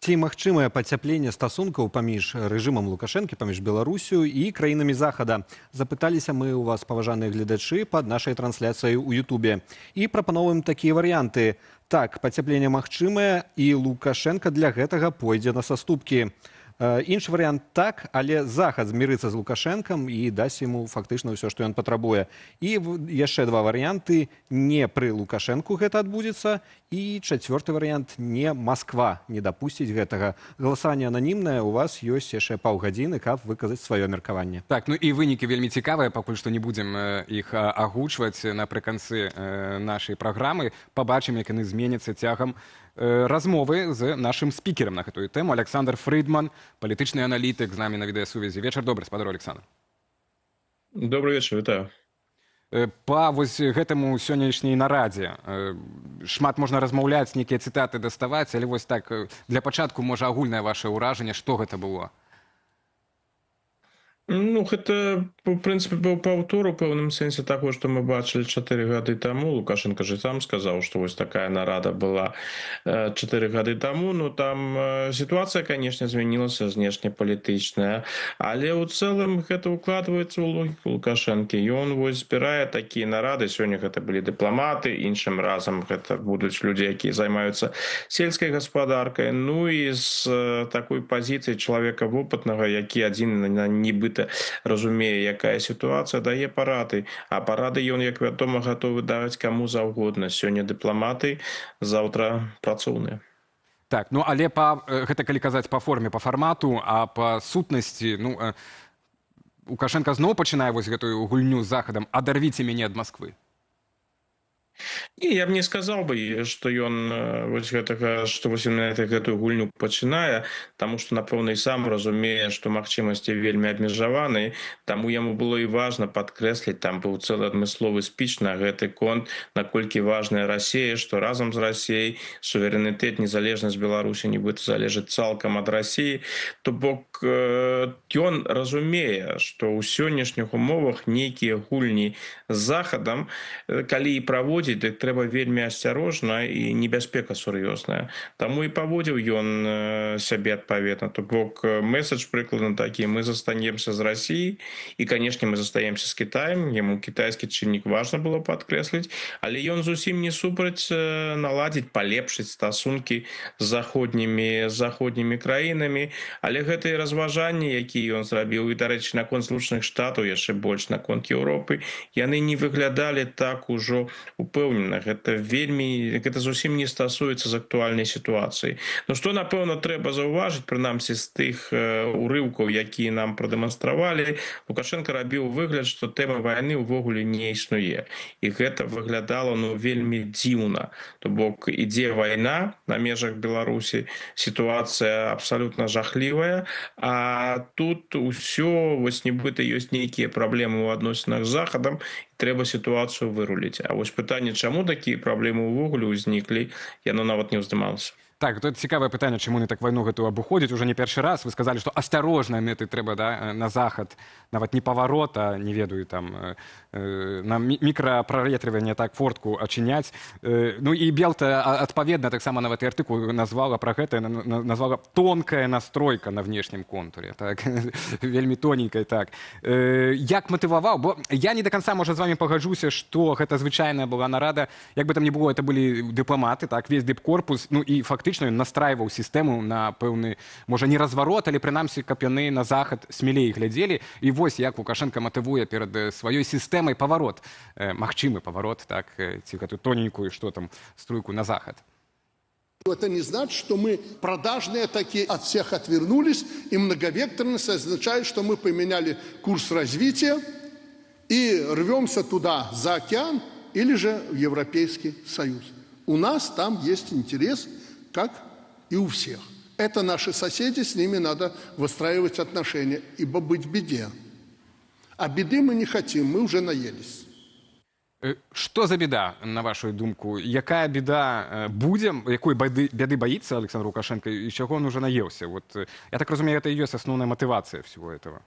Ці магчымае пацяпленне стасункаў паміж рэжымам Лукашэнкі, паміж Беларусю і краінамі Захада? Запыталіся мы ў вас, паважаныя гледачы, пад нашай трансляцыяй у Ютубе. І прапановваем такія варыянты. Так, пацяпленне магчымае, і Лукашенка для гэтага пойдзе на саступкі. Іншы варыянт так, але Захад змірыцца з Лукашэнкам і дасць яму фактычна ўсё, што ён патрабуе. І яшчэ два варыянты. Не пры Лукашэнку гэта адбудзецца. І чацвёрты варыянт. Не Масква не дапусціць гэтага. Галасаванне ананімнае, у вас ёсць яшчэ паўгадзіны, каб выказаць сваё меркаванне. Так, ну і вынікі вельмі цікавыя, пакуль што не будзем іх агучваць напрыканцы нашай праграмы. Пабачым, як яны зменяцца цягам размовы з нашым спікерам на гэтую тэму. Александр Фрыдман, палітычны аналітык, з намі на відэасувязі. Вечар добры, спадар Александр. Добрый вечер, вітаю. Па вось гэтаму сённяшняй нарадзе шмат можна размаўляць, нейкія цытаты даставаць, але вось так, для пачатку, можа, агульнае вашае ўражанне, што гэта было? Ну, гэта, в прынцыпе, быў паўтор у пэўным сэнсе таго, што мы бачылі 4 гады таму. Лукашенко же сам сказаў, што вось такая нарада была 4 гады таму. Ну, там сітуацыя, канешне, змянілася знешнепалітычная, але ў цэлым гэта укладваецца ў логіку Лукашэнкі. Ён вось збірае такія нарады. Сёння гэта былі дыпламаты, іншым разам гэта будуць людзі, якія займаюцца сельскай гаспадаркай. Ну і з такой пазіцыі чалавека вопытнага, які адзін нібыта разумее, якая сітуацыя, дае парады. А парады ён, як вядома, гатовы даваць каму заўгодна. Сёння дыпламаты, заўтра працоўныя. Так, ну але гэта калі казаць па форме, па фармату, а па сутнасці, ну, Лукашенко зноў пачынае вось гэтую гульню з Захадам «Адарвіце мяне ад Масквы». Не, я б не сказаў бы, што ён вось гэтага, што вось гэтую гульню пачынае, таму што, напэўна, і сам разумее, што магчымасці вельмі абмежаваныя, таму яму было і важна падкрэсліць, там быў цэлы адмысловы спіч на гэты конт, наколькі важная Расія, што разам з Расіяй суверэнітэт, незалежнасць Беларусі нібыта залежыць цалкам ад Расіі. То бок ён разумее, што ў сённяшніх умовах нейкія гульні з Захадам, калі і праводзіць, дык трэба вельмі асцярожна і небяспека сур'ёзная. Таму і паводзіў ён сябе адпаведна. То бок месседж прыкладна такі: мы застанемся з Расіяй і, канешне, мы застаемся з Кітаем. Яму кітайскі чыннік важна было падкрэсліць, але ён зусім не супраць наладзіць, палепшыць стасункі з заходнімі краінамі. Але гэтыя разважанні, якія ён зрабіў, і, дарэчы, наконт Злучаных Штатаў, яшчэ больш наконт Еўропы, яны не выглядалі так ужо упэўнена. Гэта зусім не стасуецца з актуальнай сітуацыі. Ну што, напэўна, трэба заўважыць, прынамсі з тых урыўкаў, якія нам прадэманстравалі, Лукашенко рабіў выгляд, што тэма вайны ўвогуле не існуе. І гэта выглядала, ну, вельмі дзіўна. То бок ідзе вайна на межах Беларусі, сітуацыя абсалютна жахлівая, а тут усё, вось нібыта ёсць нейкія праблемы ў адносінах з Захадам, трэба сітуацыю выруліць. А вось пытанне, чаму такія праблемы ўвогуле ўзніклі, яно нават не ўздымалася. Так, тут цікавае пытанне, чаму не так вайну гэтую абыходзіць уже не першы раз. Вы сказалі, што асцярожныя мэты трэба, да, на захад, нават не паварот, а не ведаю, там на мікраправетрыванне так фортку ачыняць. Ну і Белта адпаведна таксама нават і артыкул назвала пра гэта, назвала тонкая настройка на внешнім контуре, так, вельмі тоненькая, так. Як матываваў, бо я не до конца, можа, з вами пагаджуся, што гэта звычайная была нарада, як бы там не было, это былі дыпламаты, так, весь дыпкорпус, ну і фактычна ён настрайваў сістэму на пэўны, можа, не разварот, але прынамсі, каб яны на захад смелей глядзелі. І вось як Лукашенко матывуе перад сваёй сістэмай паварот, магчымы паварот, так, ці гэтую тоненькую, што там, струйку на захад. Это не значит, что мы продажные такие, от всех отвернулись, и многовекторность означает, что мы поменяли курс развития и рвемся туда, за океан, или же в Европейский Союз. У нас там есть интерес, как и у всех. Это наши соседи, с ними надо выстраивать отношения, ибо быть в беде. А беды мы не хотим, мы уже наелись. Што за беда, на вашу думку? Якая беда будзе, якой беды боится Александр Лукашенко, і чаго он уже наелся? Вот, я так разумею, это и есть основная мотивация всего этого.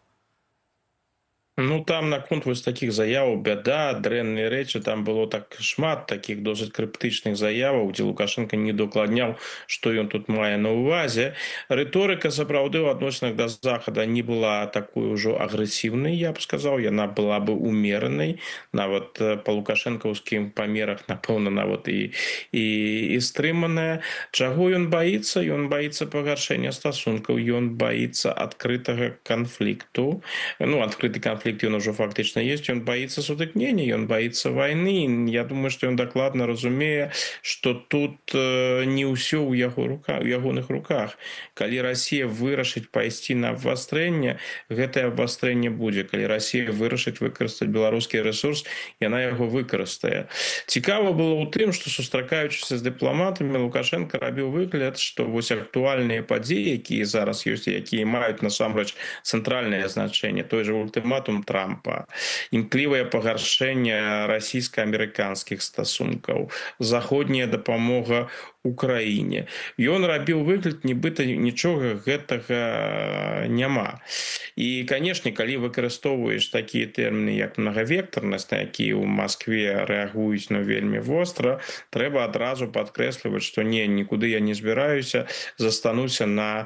Ну, там наконт вось такіх заяваў, бяда, дрэнныя рэчы, там было так шмат такіх досыць крыптычных заяваў, дзе Лукашенко не дакладняў, што ён тут мае на ўвазе. Рыторыка, сапраўды, ў адносінах да Захада не была такой ужо агрэсіўнай, я б сказаў, яна была бы умеранай, нават па лукашэнкаўскім памерах, напэўна, нават і стрыманая. Чаго ён баіцца? Ён баіцца пагаршэння стасункаў, ён баіцца адкрытага канфлікту. Ну, адкрыты канфлікт ён ужо фактычна ёсць, ён баіцца сутыкнення, ён баіцца вайны. Я думаю, што ён дакладна разумее, што тут не ўсё ў ягоных руках. Калі Расія вырашыць пайсці на абвастрэнне, гэтае абвастрэнне будзе. Калі Расія вырашыць выкарыстаць беларускі рэсурс, яна яго выкарыстае. Цікава было ў тым, што, сустракаючыся з дыпламатамі, Лукашенко рабіў выгляд, што вось актуальныя падзеі, якія зараз ёсць, якія маюць насамрэч цэнтральнае значэнне, той жа ультыматум Трампа, імклівае пагаршэнне расійска-амерыканскіх стасункаў, заходняя дапамога Украіне. Ён рабіў выгляд, нібыта нічога гэтага няма. І, канешне, калі выкарыстоўваеш такія тэрміны, як многавектарнасць, на якія ў Маскве рэагуюць вельмі востра, трэба адразу падкрэсліваць, што нікуды я не збіраюся, застануся на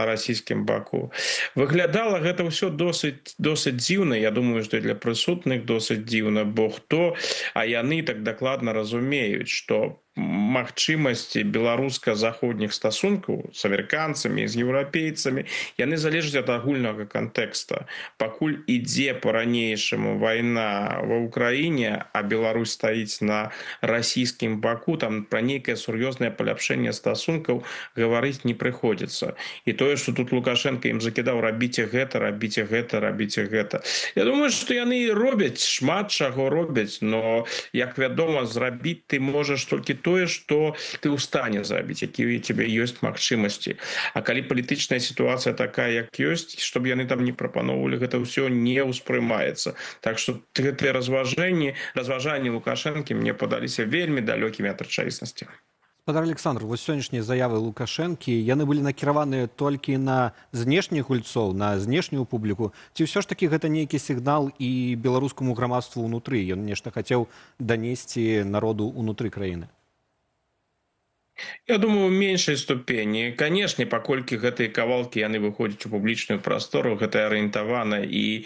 расійскім баку. Выглядала гэта ўсё досыць дзіўна. Я думаю, што для прысутных досыць дзіўна, бо хто, а яны так дакладна разумеюць, што магчымасці беларуска-заходніх стасункаў з амерыканцамі, з еўрапейцамі, яны залежаць ад агульнага кантэкста. Пакуль ідзе па-ранейшаму вайна ва Ўкраіне, а Беларусь стаіць на расійскім баку, там пра нейкае сур'ёзнае паляпшэнне стасункаў гаварыць не прыходзіцца. І тое, што тут Лукашенко ім закідаў: рабіце гэта, рабіце гэта, рабіце гэта. Я думаю, што яны робяць, шмат чаго робяць, но, як вядома, зрабіць ты можаш толькі тое, што ты ў стане зрабіць, якія ў цябе ёсць магчымасці. А калі палітычная сітуацыя такая, як ёсць, чтобы яны там не прапаноўвалі, гэта ўсё не ўспрымаецца. Так што гэтыя разважанні Лукашэнкі мне падаліся вельмі далёкімі ад рэчаіснасці. Гаспадар Александр, вось сённяшнія заявы Лукашэнкі, яны былі накіраваныя толькі на знешніх гульцоў, на знешнюю публіку, ці ўсё ж такі гэта нейкі сігнал і беларускаму грамадству ўнутры? Ён нешта хацеў данесці народу ўнутры краіны? Я думаю, у меншай ступені. Канешне, паколькі гэтыя кавалкі яны выходзяць у публічную прастору, гэта арыентавана і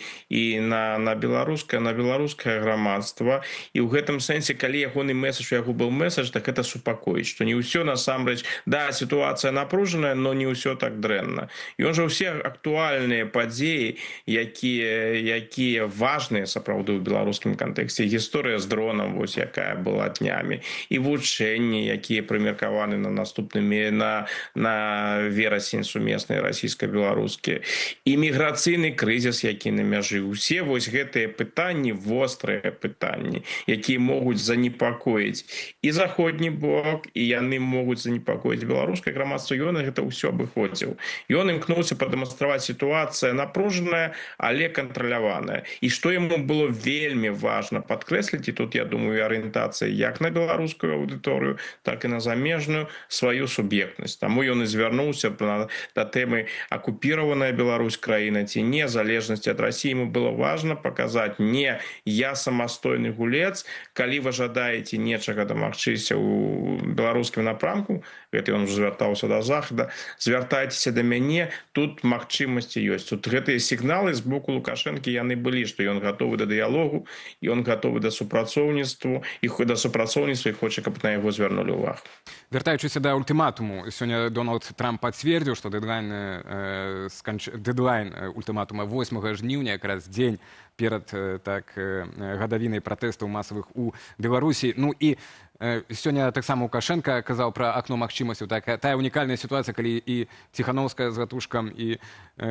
на беларускае грамадства. І ў гэтым сэнсе, калі ягоны меседж, у яго быў меседж, так гэта супакоіць, што не ўсё насамрэч, да, сітуацыя напружаная, но не ўсё так дрэнна. Ён жа ўсе актуальныя падзеі, якія важныя сапраўды ў беларускім кантэксце. Гісторыя з дронам, вось якая была днямі, і вучэнні, якія прымеркаваны на наступнымі, на верасень сумесныя расійска-беларускія, іміграцыйны крызіс, які на мяжы. Усе вось гэтыя пытанні, вострыя пытанні, якія могуць занепакоіць і заходні бок, і яны могуць занепакоіць беларускае грамадства. Ён гэта ўсё абыходзіў. Ён імкнуўся прадэманстраваць, сітуацыя напружаная, але кантраляваная. І што яму было вельмі важна падкрэсліць, і тут, я думаю, арыентацыя як на беларускую аўдыторыю, так і на замежную, сваю суб'ектнасць. Таму ён і звярнуўся да тэмы акупіраваная Беларусь краіна ці не, залежнасці ад Расіі. Яму было важна паказаць: не, я самастойны гулец, калі вы жадаеце нечага дамагчыся ў беларускім напрамку, гэта ён уже звяртаўся да Захада, звяртайцеся да мяне, тут магчымасці ёсць. Тут гэтыя сігналы з боку Лукашэнкі яны былі, што ён гатовы да дыялогу, ён гатовы да супрацоўніцтва, і хоча, каб на яго звярнулі ўвагу. Вяртаючыся да ультыматуму, сёння Дональд Трамп пацвердзіў, што дэдлайн ультыматума 8 жніўня, якраз дзень перад гадавінай пратэстаў масавых у Беларусі. Ну і сёння таксама Лукашенко казаў пра акно магчымасцяў. Тая унікальная сітуацыя, калі і Ціхановская з Гатушкам, і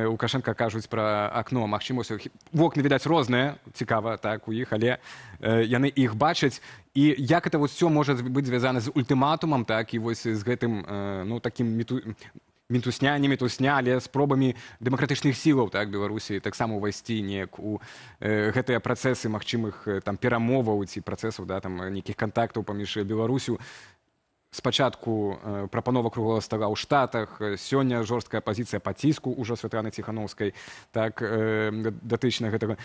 Лукашенко кажуць пра акно магчымасцяў. Вокны, відаць, розныя, цікава так у іх, але яны іх бачаць. І як это ўсё можа быць звязана з ультыматумам, так і вось з гэтым, ну, такім мітусня, не мітусня, але спробамі дэмакратычных сілаў, так, Беларусі таксама ўвайсці неяк у гэтыя працэсы магчымых там перамоваў ці працэсаў, да, там нейкіх кантактаў паміж Беларусю. Спачатку прапанова круглага стала ў Штатах, сёння жорсткая пазіцыя па ціску ўжо Святланы Ціхановскай, так, датычна гэтага.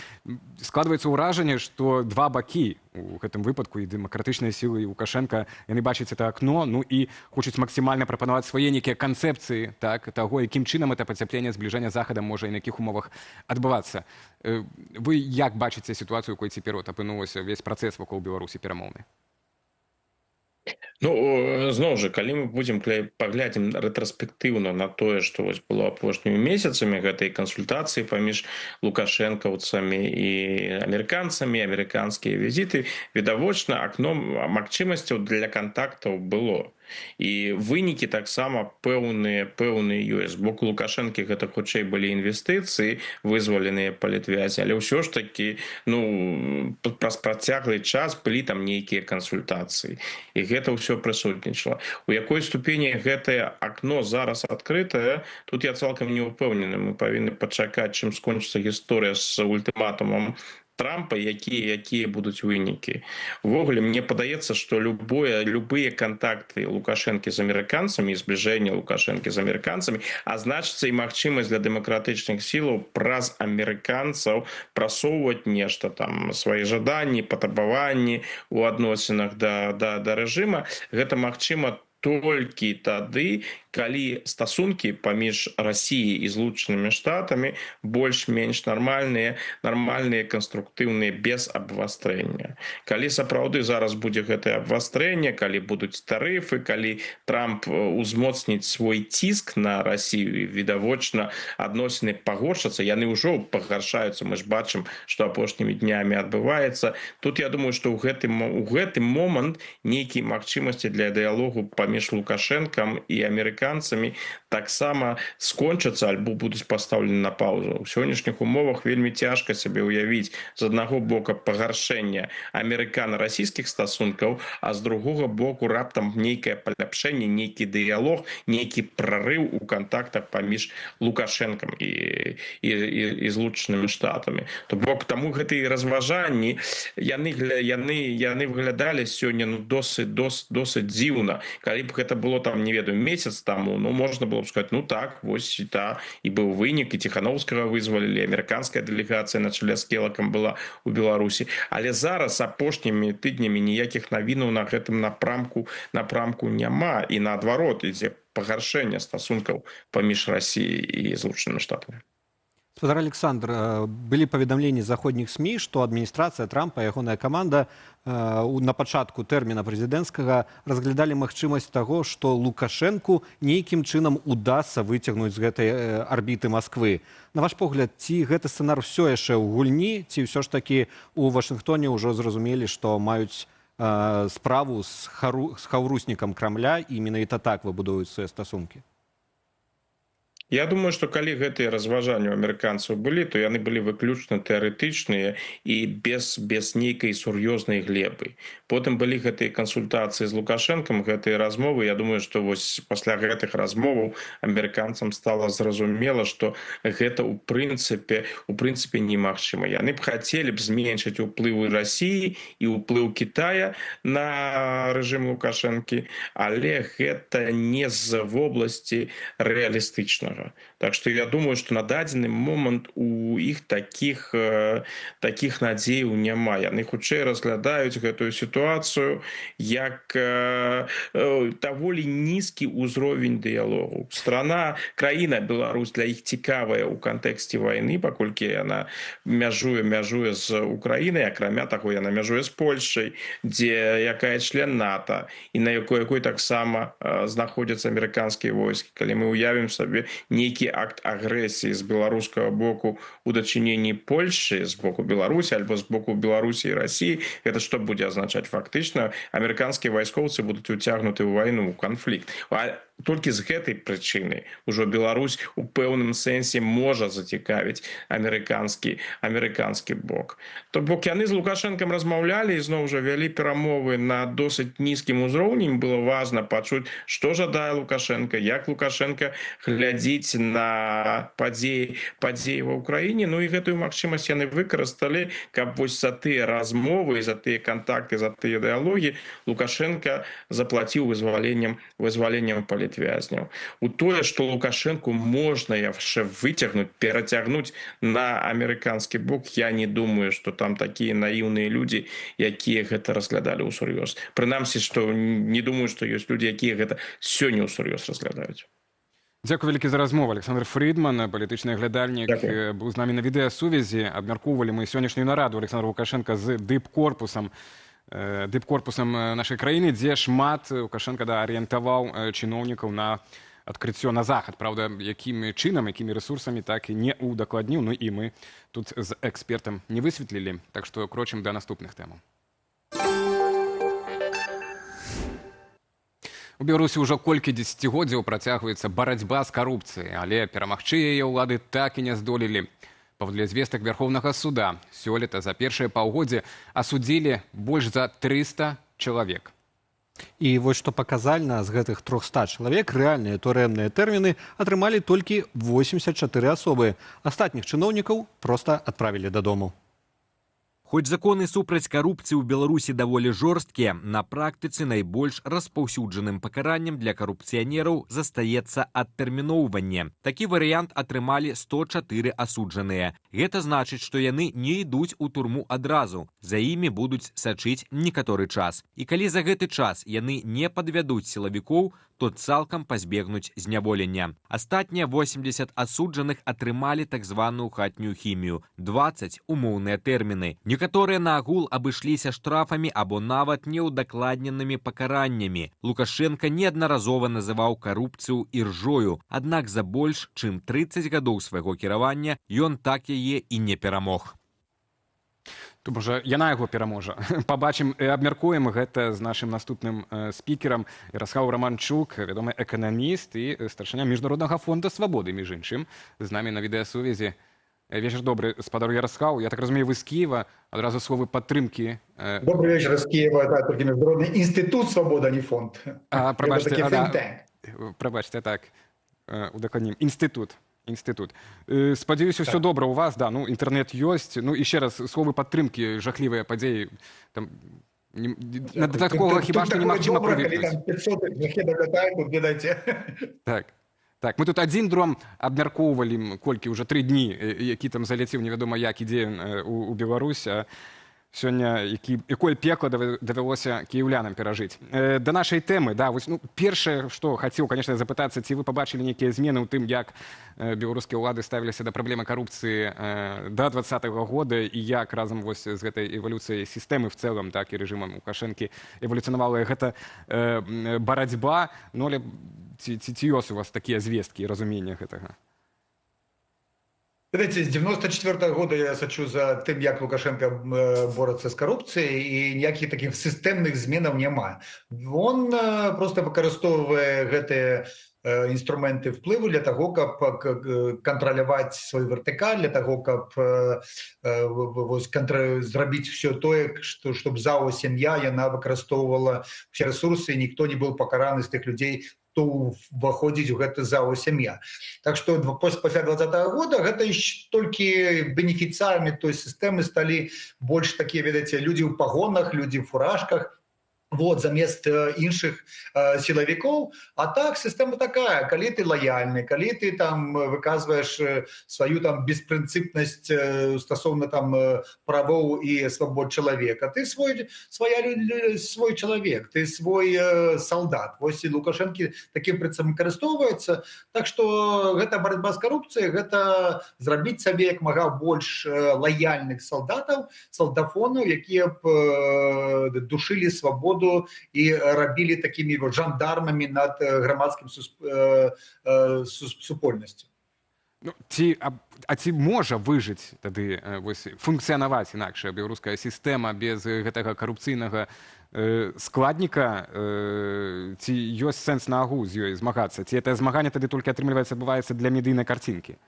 Складваецца ўражанне, што два бакі у гэтым выпадку, і дэмакратычныя сілы, і Лукашенко, яны бачаць это акно, ну і хочуць максімальна прапанаваць свае нейкія канцэпцыі, так, таго, якім чынам это пацяпленне, збліжэнне з Захадам можа і на якіх умовах адбывацца. Вы як бачыце сітуацыю, якой цяпер апынулася весь працэс вакол Беларусі перамоўны? Ну, зноў жа, калі мы будзем паглядзім рэтраспектыўна на тое, што вось было апошнімі месяцамі, гэтыя кансультацыі паміж лукашэнкаўцамі і амерыканцамі, амерыканскія візіты, відавочна, акно магчымасцяў для кантактаў было. І вынікі таксама пэўныя ёсць. З боку Лукашэнкі гэта хутчэй былі інвестыцыі, вызваленыя палітвязі, але ўсё ж такі, ну, праз працяглы час былі там нейкія кансультацыі. І гэта ўсё прысутнічала. У якой ступені гэтае акно зараз адкрытае, тут я цалкам не ўпэўнены. Мы павінны пачакаць, чым скончыцца гісторыя з ультыматумам Трампа, якія будуць вынікі. Увогуле, мне падаецца, што любыя кантакты Лукашэнкі з амерыканцамі, збліжэнне Лукашэнкі з амерыканцамі, а значыцца і магчымасць для дэмакратычных сілаў праз амерыканцаў прасоўваць нешта там, свае жаданні, патрабаванні у адносінах да рэжыма, гэта магчыма толькі тады, калі стасункі паміж Расіяй і Злучанымі Штатамі больш-менш нармальныя, канструктыўныя, без абвастрэння. Калі сапраўды зараз будзе гэтае абвастрэнне, калі будуць тарыфы, калі Трамп узмоцніць свой ціск на Расію, відавочна адносіны пагоршацца, яны ўжо пагаршаюцца, мы ж бачым, што апошнімі днямі адбываецца. Тут я думаю, што ў гэты момант нейкія магчымасці для дыялогу паміж Лукашэнкам і амерыканцамі таксама скончацца альбо будуць пастаўлены на паўзу. У сённяшніх умовах вельмі цяжка сабе ўявіць з аднаго боку пагаршэння амерыкана-расійскіх стасункаў, а з другога боку раптам нейкае паляпшэнне, нейкі дыялог, нейкі прарыў у кантактах паміж Лукашэнкам і Злучанымі Штатамі. То бок таму гэтыя разважанні яны выглядалі сёння досыць дзіўна. Калі б гэта было там, не ведаю, месяц таму, можна было б сказаць, так, вось і быў вынік, і Ціханаўскага вызвалілі, амерыканская дэлегацыя на чале з Келакам была ў Беларусі. Але зараз апошнімі тыднямі ніякіх навінаў на гэтым напрамку няма, і наадварот ідзе пагаршэнне стасункаў паміж Расіяй і Злучанымі Штатамі. Спадар Александр, былі паведамленні заходніх СМІ, што адміністрацыя Трампа і ягоная каманда на пачатку тэрміна прэзідэнцкага разглядалі магчымасць таго, што Лукашэнку нейкім чынам удасца выцягнуць з гэтай арбіты Масквы. На ваш погляд, ці гэты сцэнар усё яшчэ ў гульні, ці ўсё ж такі у Вашынгтоне ўжо зразумелі, што маюць справу з хаўруснікам Крамля і менавіта так выбудуюць свае стасункі? Я думаю, што калі гэтыя разважанні ў амерыканцаў былі, то яны былі выключна тэарэтычныя і без нейкай сур'ёзнай глебы. Потым былі гэтыя кансультацыі з Лукашэнкам, гэтыя размовы. Я думаю, што вось пасля гэтых размоваў амерыканцам стала зразумела, што гэта ў прынцыпе немагчыма. Яны б хацелі б зменшыць уплыў Расіі і ўплыў Кітая на рэжым Лукашэнкі, але гэта не з вобласці рэалістычнага. Так што я думаю, што на дадзены момант у іх такіх надзеяў няма. Яны хутчэй разглядаюць гэтую сітуацыю як даволі нізкі ўзровень дыялогу. Краіна Беларусь для іх цікавая ў кантэксце вайны, паколькі яна мяжуе з Украінай, акрамя таго яна мяжуе з Польшай, якая член НАТО і на якой таксама знаходзяцца амерыканскія войскі. Калі мы ўявім сабе нейкі акт агрэсіі з беларускага боку у дачыненні Польшы з боку Беларусі альбо з боку Беларусі і Расіі, гэта што будзе азначаць? Фактычна амерыканскія вайскоўцы будуць уцягнуты ў вайну, ў канфлікт. Толькі з гэтай прычыны ўжо Беларусь у пэўным сэнсе можа зацікавіць амерыканскі бок. То бок яны з Лукашэнкам размаўлялі і зноў жа вялі перамовы на досыць нізкім узроўні. Ім было важна пачуць, што жадае Лукашэнка, як Лукашэнка глядзіць на падзеі ва ўкраіне. І гэтую магчымасць яны выкарысталі, каб вось за тыя размовы, за тыя кантакты, за тыя дыялогі Лукашэнка заплаціў вызваленнем палітвязняў. У тое, што Лукашэнку можна яшчэ выцягнуць, перацягнуць на амерыканскі бок, я не думаю, што там такія наіўныя людзі, якія гэта разглядалі ўсур'ёз. Прынамсі, што не думаю, што ёсць людзі, якія гэта сёння ўсур'ёз разглядаюць. Дзякуй вялікі за размову. Александр Фрідман, палітычны глядальнік, быў з намі на відэасувязі. Абмяркоўвалі мы сённяшнюю нараду Александра Лукашэнка з дыпкорпусам нашай краіны, дзе шмат Лукашэнка арыентаваў чыноўнікаў на адкрыццё на захад. Праўда, якімі чынам, якімі рэсурсамі, так і не удакладніў. І мы тут з экспертам не высветлілі. Так што крочым да наступных тэмаў. У Беларусі ўжо колькі дзесяцігоддзяў працягваецца барацьба з карупцыяй, але перамагчы яе ўлады так і не здолелі. Паводле звестак Верховнага суда, сёлета за першае паўгоддзе асудзілі больш за 300 чалавек. І вось што паказальна, з гэтых 300 чалавек рэальныя турэмныя тэрміны атрымалі толькі 84 асобы. Астатніх чыноўнікаў проста адправілі дадому. Хоць законы супраць карупцыі ў Беларусі даволі жорсткія, на практыцы найбольш распаўсюджаным пакараннем для карупцыянераў застаецца адтэрміноўванне. Такі варыянт атрымалі 104 асуджаныя. Гэта значыць, што яны не ідуць у турму адразу. За імі будуць сачыць некаторы час. І калі за гэты час яны не падвядуць сілавікоў, то цалкам пазбегнуць зняволення. Астатнія 80 асуджаных атрымалі так званую хатнюю хімію, 20 умоўныя тэрміны. Некаторыя на агул абышліся штрафамі або нават неўдакладненымі пакараннямі. Лукашенка неаднаразова называў карупцыю іржою, аднак за больш чым 30 гадоў свайго кіравання ён так яе і не перамог. То можа, яна яго пераможа. Пабачым і абмяркуем гэта з нашым наступным спікерам Яраслаў Раманчук, вядомы эканаміст і старшыня Міжнароднага фонда свабоды, між іншым, з намі на відэасувязі. Вечер добрый, спадар Яраслаў. Я так разумею, вы з Киева. Адразу словы падтрымкі. Добрый вечер, з Киева. Это только Международный институт свободы, а не фонд. Прабачце, так. Удакладнім. Інстытут. Спадзяюся, ўсё добра ў вас, да, ну, інтэрнэт ёсць. Ну, і ще раз, словы падтрымкі, жахлівыя падзеі. Там, да такога хіба што немагчыма прывыкнуць. 500 шахедаў лятаюць, тут ведаеце. Так, мы тут адзін дром абмяркоўвалі, колькі ўжо 3 дні, які там заляцеў невядома як ідзе у Беларусь, а сёння якое пекла давялося кіеўлянам перажыць. Да нашай тэмы, да, вось, ну, першае, што хацеў, конечно, запытацца, ці вы пабачылі нейкія змены ў тым, як беларускія ўлады ставіліся да праблемы карупцыі да 2020 года і як разам вось з гэтай эвалюцыяй сістэмы в цэлым, так, і рэжымам Лукашэнкі эвалюцынавала гэта барацьба, ну, але ці ёсць у вас такія звесткі і разуменне гэтага? Знаете, с 94 года я сачу за тым, як Лукашенко борацца з карупцыяй, і ніякіх таких сістэмных зменаў няма. Он просто выкарыстоўвае гэтыя інструменты ўплыву для таго, каб кантраляваць сваю вертыкаль, для таго, каб зрабіць все тое, чтобы ЗАО «Сям'я» яна выкарыстоўвала все ресурсы, і ніхто не быў пакараны з тых людзей, хто ўваходзіць у гэты ЗАО «Сям'я». Так што пасля 2020 года гэта толькі бенефіцыарамі той сістэмы сталі больш такія, ведаеце, людзі ў пагонах, людзі ў фуражках, вот, замест іншых сілавікоў. А так, сістэма такая, калі ты лаяльны, калі ты там выказваеш сваю там беспрынцыпнасць стасоўна там правоў і свабод чалавека, ты свой чалавек, ты свой салдат. Вось і Лукашэнкі такім прынцыпам карыстовваецца. Так што гэта барацьба з карупцыяй, гэта зрабіць сабе як мага больш лаяльных салдатаў, салдафонаў, якія б душылі свабоду і рабілі такімі жандармамі над грамадскім супольнасцю. Ну, ці можа выжыць тады функцыянаваць інакшая беларуская сістэма без гэтага карупцыйнага складніка? Ці ёсць сэнс на агул з ёй змагацца? Ці гэта змаганне тады толькі атрымліваецца, адбываецца для медыйнай карцінкі?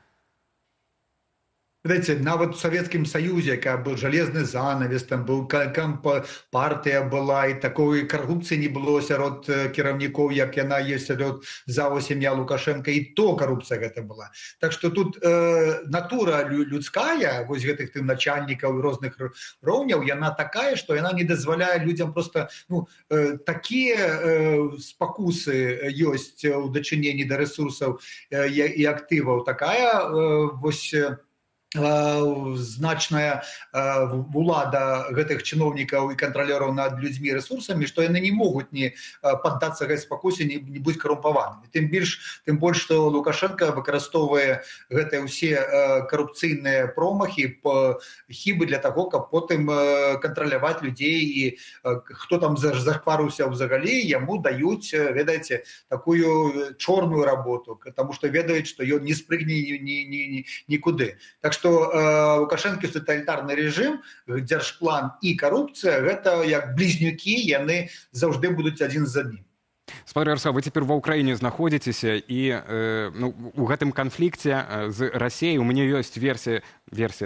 Знаете, нават в Советском Союзе, как был железный занавес, там был партия была, и такой коррупции не было сярод кіраўнікоў, як яна есть сярод ЗАО «Сям'я» Лукашенко, и то коррупция гэта была. Так что тут натура людская, вось гэтых начальников розных роўняў, яна такая, что яна не дазваляе людям просто, ну, такие спакусы ёсць у дачыненні да ресурсаў и актываў. Такая вось значная улада гэтых чыноўнікаў і кантралёраў над людзьмі і рэсурсамі, што яны не могуць не паддацца гэтай спакусе, не быць карумпаванымі. Тым больш, што Лукашенко выкарыстоўвае гэтыя ўсе карупцыйныя промахі, хібы для таго, каб потым кантраляваць людзей, і хто там захварыўся ўзагалі, яму даюць, ведаеце, такую чорную работу, таму што ведаюць, што ён не спрыгне нікуды. Так што Лукашэнкі тоталітарны рэжым, дзяржплан і карупцыя — гэта як блізнюкі, яны заўжды будуць адзін за адным. Спадар Яраслаў, вы цяпер ва ўкраіне знаходзіцеся, і у гэтым канфлікце з Расіяй у мяне ёсць версія,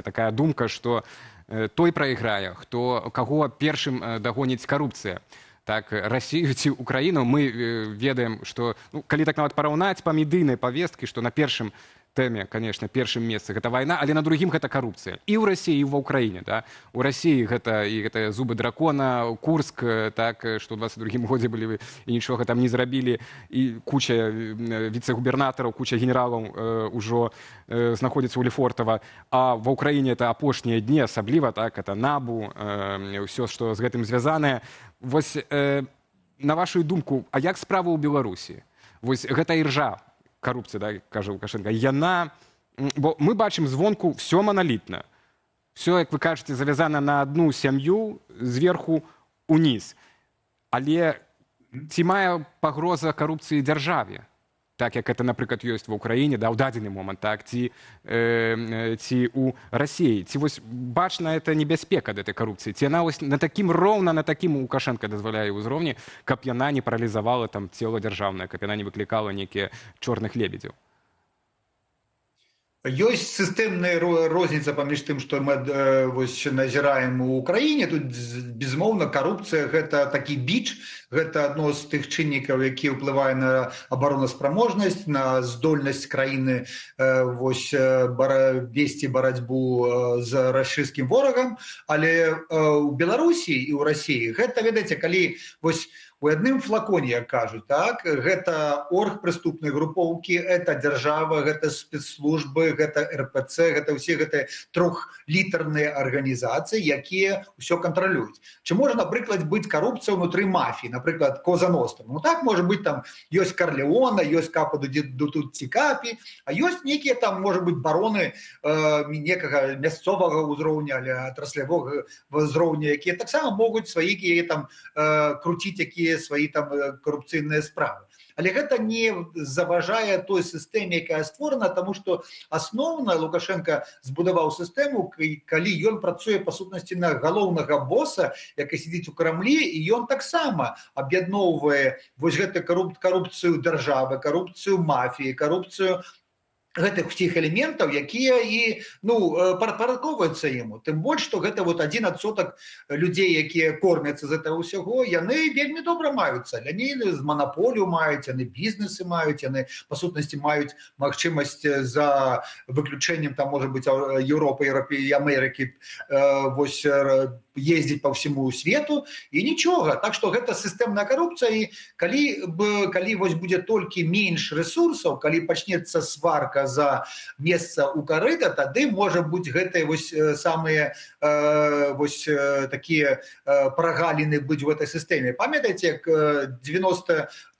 такая думка, што той прайграе, каго першым дагоніць карупцыя. Так, Расію ці Украіну, мы ведаем, што, калі так нават параўнаць па медыйнай павесткі, што на першым тэме, конечно, першым месцы гэта вайна, але на другім гэта карупцыя і ў Расіі, і ва ўкраіне, да? У Расіі гэта і гэта зубы дракона, Курск, так, што ў 22 годзе былі і нічога там не зрабілі, і куча віцэ-губернатараў, куча генералаў ужо знаходзіцца ў Лефортава, а ва ўкраіне это апошнія дні, асабліва, так, это НАБУ, ўсё, што з гэтым звязанае. Вось, на вашу думку, а як справа ў Беларусі? Вось гэта іржа карупцыя, да, кажа Лукашенко, яна... Бо мы бачым звонку все маналітна. Все, як вы кажаце, завязана на одну сям'ю зверху уніз. Але ці мае пагроза карупцыі дзяржаве? Так, як это, напрыклад, ёсць ва ўкраіне, да, ў дадзены момант, так, ці ў Расіі. Ці вось бачна эта небяспека гэтай карупцыі? Ці яна вось на такім роўна, на такім Лукашенко дазваляе ўзроўні, каб яна не паралізавала там цела дзяржаўнае, каб яна не выклікала нейкія чорных лебедзяў? Ёсць сістэмная розніца паміж тым, што мы назіраем у Украіне. Тут, безумоўна, карупцыя – гэта такі біч, гэта адно з тых чыннікаў, які ўплывае на абаронаспроможнасць, на здольнасць краіны весці барацьбу з расійскім ворагам. Але ў Беларусі і ў Расіі гэта, ведаеце, калі у адным флаконе, як кажуць, так, гэта оргпрыступныя групоўкі, гэта дзяржава, гэта спецслужбы, гэта РПЦ, гэта ўсе гэтыя трохлітарныя арганізацыі, якія ўсё кантралююць. Ці можа, напрыклад, быць карупцыя ўнутры мафіі, напрыклад, Коза Ностра? Ну так, можа быць, там ёсць Карлеона, ёсць Капа ди Капі, а ёсць нейкія там, можа быць, бароны некага мясцовага ўзроўня, але атраслявога ўзроўня, якія таксама могуць свае там круціць якія свае там карупцыйныя справы. Але гэта не заважае той сістэме, якая створана, таму што асноўна Лукашенко збудаваў сістэму, калі ён працуе, па сутнасці, на галоўнага боса, які сидзіць у Крамлі, і ён таксама аб'ядноўвае вось гэту карупцыю дзяржавы, карупцыю мафіі, карупцыю гэтых усіх элементаў, якія і падпарадкоўваюцца яму. Тым больш, што гэта 1% людзей, якія кормяцца з гэтага ўсяго, яны вельмі добра маюцца. Яны з манаполію маюць, яны бізнесы маюць, яны, па сутнасці, маюць магчымасць за выключэннем, там, можа быць, Еўропы і Амерыкі, ездзіць па ўсяму свету, і нічога. Так што гэта сістэмная карупцыя, і калі будзе толькі менш рэсурсаў, калі пачнецца сварка за месца ў карыта, тады, можа быць, гэтыя самыя такія прагаліны быць у гэтай сістэме. Памятаеце,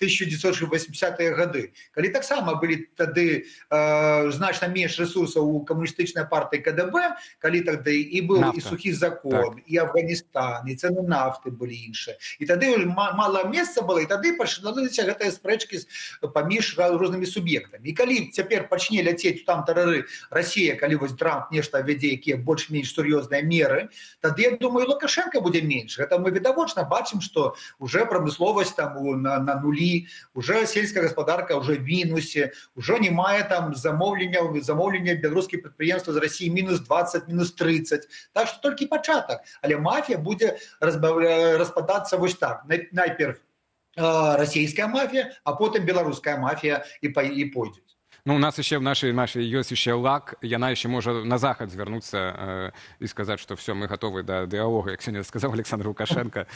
1980-е гады, калі таксама былі тады значна менш рэсурсаў у камуністычнай партыі КДБ, калі тады і быў і сухі закон, і Афганістан, і цэны нафты былі іншыя. І тады мала месца было, і тады пачаліся гэтыя спрэчкі паміж рознымі суб'ектамі. І калі цяпер пачне ляцець там тарары Расія, калі Трамп нешта вядзе, якія больш-менш сур'ёзныя меры, тады, я думаю, Лукашенко будзе менш. Гэта мы відавочна бачым, што уже прамысловасць там на нулі, уже сельская гаспадарка уже в мінусе, уже не мае там замоўлення беларускіх прадпрыемстваў з Расіі -20, -30. Так што толькі пачатак. Але мафія будзе распадацца вось так. Найперш расійская мафія, а потым беларуская мафія і пойдзе. Ну, у нас еще в нашей есть еще ЛАК, яна еще может на Захад звернуться и сказать, что все, мы готовы до диалога, як сегодня сказал Александр Лукашенко.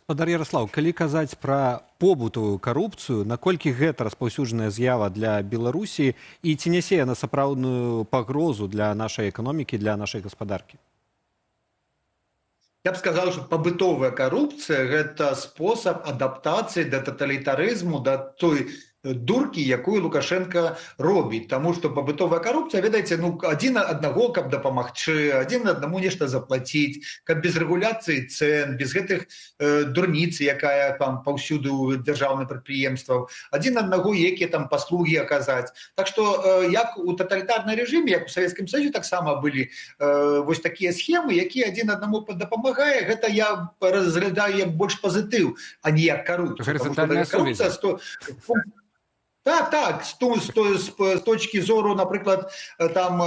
Спадар Ярослаў, калі казаць пра побутавую карупцыю, наколькі гэта распаўсюджаная з'ява для Беларусі і ці нясе яна сапраўдную пагрозу для нашай эканомікі, для нашай гаспадаркі? Я б сказал, что побытовая коррупция – это способ адаптации до тоталитаризму, до той дурки, якую Лукашенко робіць. Тому что побытовая коррупция, ведаеце, один одного, каб дапамагчы, один одному нешта заплатить, каб без регуляции цен, без гэтых дурніцы, якая там паўсюды у дзяржаўных прадпрыемстваў, один одного якія там паслуги оказать. Так что як у тоталитарном режиме, як у Советском Союзе, таксама были вось такія схемы, якія один одному дапамагае. Гэта я разглядаю як больш пазітыў, а не як коррупцию. Горизонтальная сувязь. Так, з точки зору, наприклад, там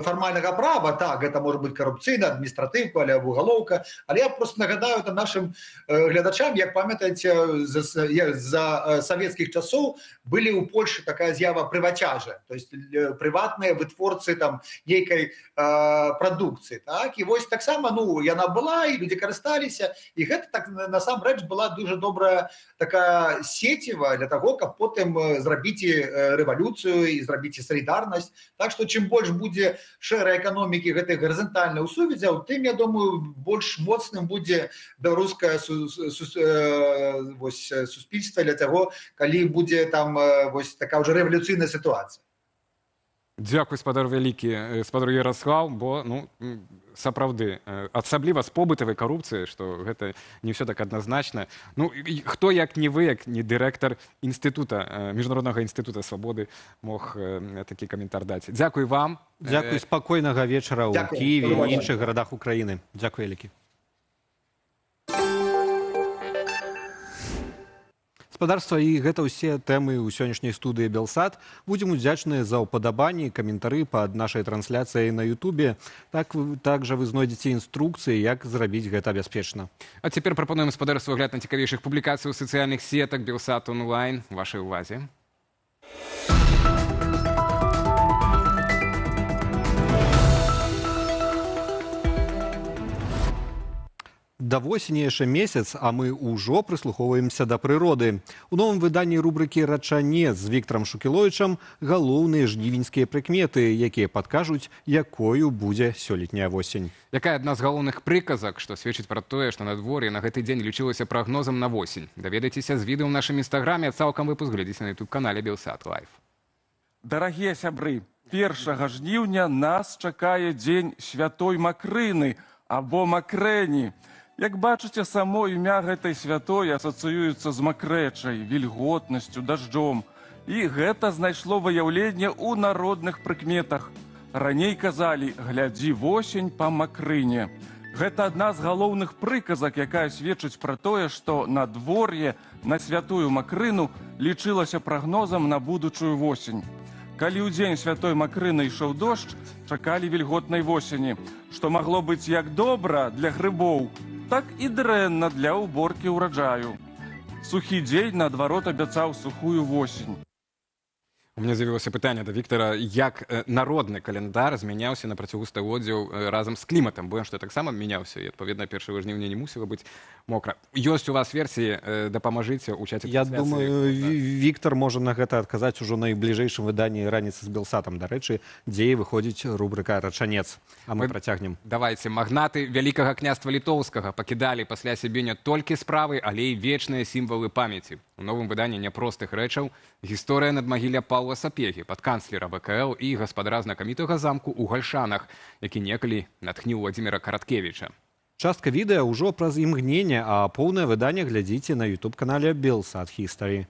формального права, так, гэта може бути корупційна, адміністративка, або уголовка, але я просто нагадаю там нашим глядачам, як пам'ятаєте, за советских часов были у Польши такая з'ява приватяжа, то есть приватные вытворцы там некой продукции, так, и вось так само, ну, яна была, и люди користалися, и гэта так насамрэч была дуже добрая такая сетева для того, каб потым зрабіць рэвалюцыю і зрабіць солідарнасць. Так што чым больш будзе шэрай эканомікі гэтай гарызантальнай сувязяў, тым, я думаю, больш моцным будзе беларускае суспільства для таго, калі будзе там вось такая ўжо рэвалюцыйная сітуацыя. Дзякуй, спадар вялікі, спадар Ярослав, бо, ну, сапраўды, асабліва з побытавай карупцыі, што гэта не ўсё так адназначна. Ну, хто, як не вы, як не дырэктар інстытута, Міжнароднага інстытута свабоды, мог такі каментар даць. Дзякуй вам. Дзякуй, спакойнага вечара ў Кіеве і іншых гарадах Украіны. Дзякуй вялікі. Гаспадарства, і гэта ўсе тэмы ў сённяшняй студыі Белсат. Будзем удзячныя за ўпадабанні і каментары пад нашай трансляцыяй на Ютубе. Также вы знойдзеце інструкцыі, як зрабіць гэта бяспечна. А цяпер прапануем спадарству агляд на цікавейшых публікацый у сацыяльных сетах Белсат онлайн. Вашай увазе. Да восені яшчэ месяц, а мы ўжо прыслухоўваемся да прыроды. У новым выданні рубрыкі «Рачанец» з Віктарам Шукіловічам галоўныя жнівеньскія прыкметы, якія падкажуць, якою будзе сёлетняя восень. Якая адна з галоўных прыказак, што сведчыць пра тое, што надвор'е на гэты дзень лічылася прагнозам на восень. Даведайцеся з відэо ў нашым інстаграме, а цалкам выпуск глядзіце на ютуб-канале Белсат Лайф. Дарагія сябры, 1 жніўня нас чакае дзень святой Макрыны або Макрэні. Як бачыце, само імя гэтай святой асацыюецца з макрэчай, вільготнасцю, дажджом. І гэта знайшло выяўленне ў народных прыкметах. Раней казалі «глядзі восень па Макрыне». Гэта адна з галоўных прыказак, якая сведчыць пра тое, што надвор'е на святую Макрыну лічылася прагнозам на будучую восень. Калі ў дзень святой Макрыны ішоў дождж, чакалі вільготнай восені, што магло быць як добра для грыбоў, так і дрэнна для ўборкі ўраджаю. Сухі дзень, наадварот, абяцаў сухую восень. У меня з'явілася пытанне да Віктара, як народны календар змяняўся на працягу стагоддзяў разам з кліматам, бо што таксама мяняўся, і, адпаведна, 1 жніўня не мусіла быць мокра. Ёсць у вас версіі, дапамажыце ў чаце Я трансляцыі. думаю, Віктар можа на гэта адказаць ужо на найбліжэйшым выданні «Раніцы з Белсатам». Дарэчы, дзе і выходзіць рубрыка «Рачанец». А мы працягнем. Давайце, магнаты вялікага княства літоўскага пакідалі пасля сябе не толькі справы, але і вечныя сімвалы памяці. У новым выданні няпростых рэчаў гісторыя надмагілля Паўла Сапегі, падканцлера ВКЛ і гаспадара знакамітага замку ў Гальшанах, які некалі натхніў Владзіміра Караткевіча. Частка відэа ўжо праз імгненне, а поўнае выданне глядзіце на ютуб-канале «Белсат History».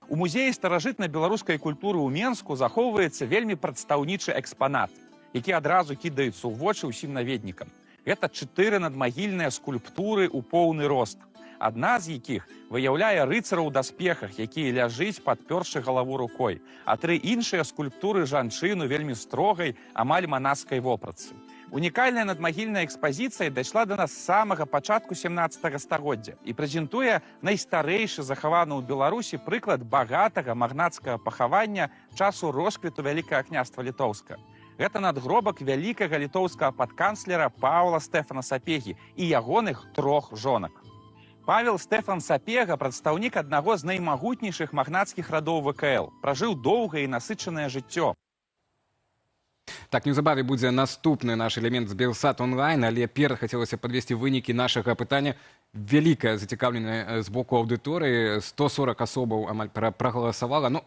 У музеі старажытнай беларускай культуры ў Менску захоўваецца вельмі прадстаўнічы экспанат, які адразу кідаецца ў вочы ўсім наведнікам. Гэта 4 надмагільныя скульптуры ў поўны рост. Адна з якіх выяўляе рыцара ў даспехах, які ляжыць, падпёршы галаву рукой, а 3 іншыя скульптуры жанчыну вельмі строгай, амаль манаскай вопратцы. Унікальная надмагільная экспазіцыя дайшла да нас з самага пачатку 17 стагоддзя і прэзентуе найстарэйшы захаваны ў Беларусі прыклад багатага магнацкага пахавання часу росквіту Вялікага княства Літоўска. Гэта надгробак вялікага літоўскага падканцлера Паўла Стэфана Сапегі і ягоных 3 жонак. Павел Стэфан Сапега, прадстаўнік аднаго з наймагутнейшых магнацкіх радоў ВКЛ, пражыў доўгае і насычанае жыццё. Так, неўзабаве будзе наступны наш элемент з Белсат онлайн, але перад хацелася падвесці вынікі нашага пытання. Вялікае зацікаўленне з боку аўдыторыі, 140 асобаў амаль прагаласавала. Ну,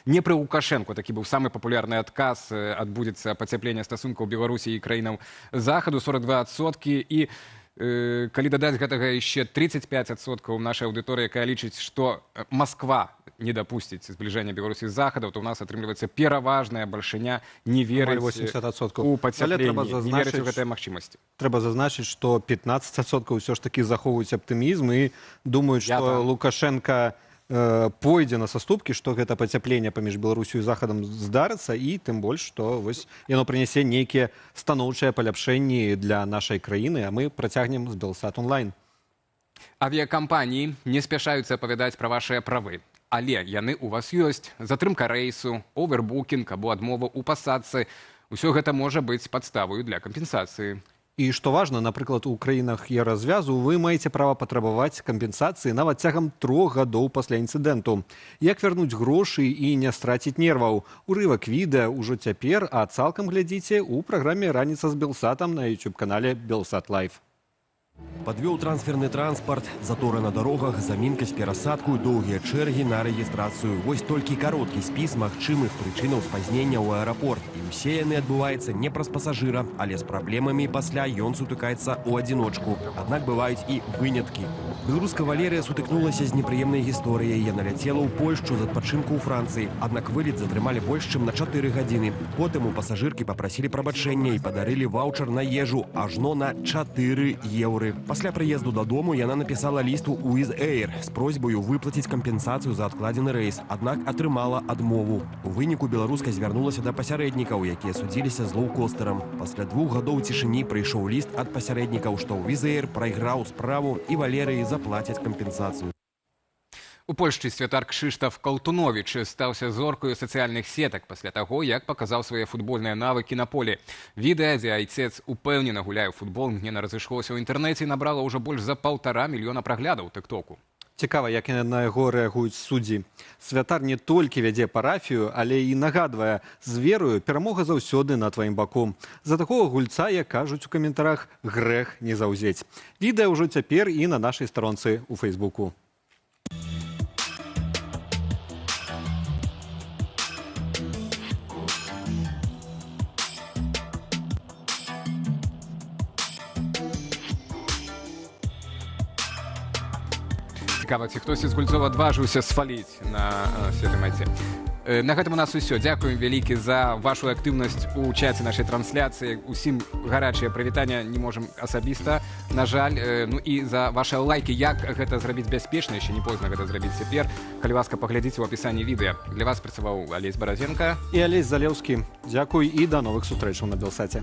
не пры Лукашэнку, такі быў самы папулярны адказ, адбудзецца пацяпленне стасункаў Беларусі і краінаў Захаду, 42%, і калі дадаць гэтага яшчэ 35% нашай аўдыторыі, якая лічыць, што Масква не дапусціць збліжэння Беларусі з Захадам, то ў нас атрымліваецца пераважная бальшыня не верыць у пацяпленне, не верыць у гэтыя магчымасці. Трэба зазначыць, што 15% ўсё ж такі захоўваюць аптымізм і думаюць, што Лукашенко пойдзе на саступкі, што гэта пацяпленне паміж Беларусю і захадам здарыцца, і тым больш, што вось яно прынясе нейкія станоўчыя паляпшэнні для нашай краіны, а мы працягнем з Белсат онлайн. Авіякампаніі не спяшаюцца апавядаць пра вашыя правы. Але яны ў вас ёсць. Затрымка рэйсу, овербукінг або адмова ў пасадцы. Усё гэта можа быць падставою для кампенсацыі. І што важна, напрыклад, у краінах еўразвязу вы маеце права патрабаваць кампенсацыі нават цягам 3 гадоў пасля інцыдэнту. Як вярнуць грошы і не страціць нерваў? Урывак відэа ўжо цяпер, а цалкам глядзіце ў праграме «Раніца з Белсатам» на YouTube-канале «Белсат Лайв». Подвёў трансферны транспорт, заторы на дарогах, замінка з перасадку, доўгія чэргі на рэгістрацыю. Вось толькі кароткі спіс магчымых прычынаў спазнення ў аэрапорт. І ўсе яны адбываюцца не праз пасажыра, але з праблемамі пасля ён сутыкаецца ў адзіночку. Аднак бываюць і выняткі. Беларуска Валерыя сутыкнулася з непрыемнай гісторыяй. Яна ляцела ў Польшчу з адпачынку ў Францыі. Аднак вылет затрымалі больш чым на 4 гадзіны. Потым у пасажыркі папрасілі прабачэння і падарылі ваўчар на ежу ажно на 4 еўры. Пасля прыезду дадому яна напісала ліст у Wizz Air з просьбаю выплаціць кампенсацыю за адкладзены рэйс, аднак атрымала адмову. У выніку беларуска звярнулася да пасярэднікаў, якія судзіліся з лоўкостарам. Пасля 2 гадоў цішыні прыйшоў ліст ад пасярэднікаў, што Wizz Air прайграў справу і Валерыі заплацяць кампенсацыю. У Польшчы святар Кшыштаф Калтуновіч стаўся зоркаю сацыяльных сетак пасля таго, як паказаў свае футбольныя навыкі на полі. Відэа, дзе айцец упэўнена гуляе ў футбол, мгненна разышлося ў інтэрнэце і набрала ўжо больш за 1,5 мільёна праглядаў тык-току. Цікава, як на яго рэагуюць суддзі. Святар не толькі вядзе парафію, але і нагадвае: з верою перамога заўсёды на тваім баку. За такога гульца, як кажуць у каментарах, грэх не заўзець. Відэа ўжо цяпер і на нашай старонцы ў Фейсбуку. Цікава, ці хтось із гульцоў адважыўся сваліць на святой майце. На гэтым у нас усё. Дзякуем вялікі за вашу актыўнасць у чаце нашай трансляцыі. Усім гарачае прывітанне не можам асабіста, на жаль. Ну і за вашыя лайкі. Як гэта зрабіць бяспечна, яшчэ не позна гэта зрабіць цяпер. Калі ласка, паглядзіце ў апісанні відэа. Для вас працаваў Алесь Баразенка і Алесь Залеўскі. Дзякуй і да новых сустрэчаў на Белсаце.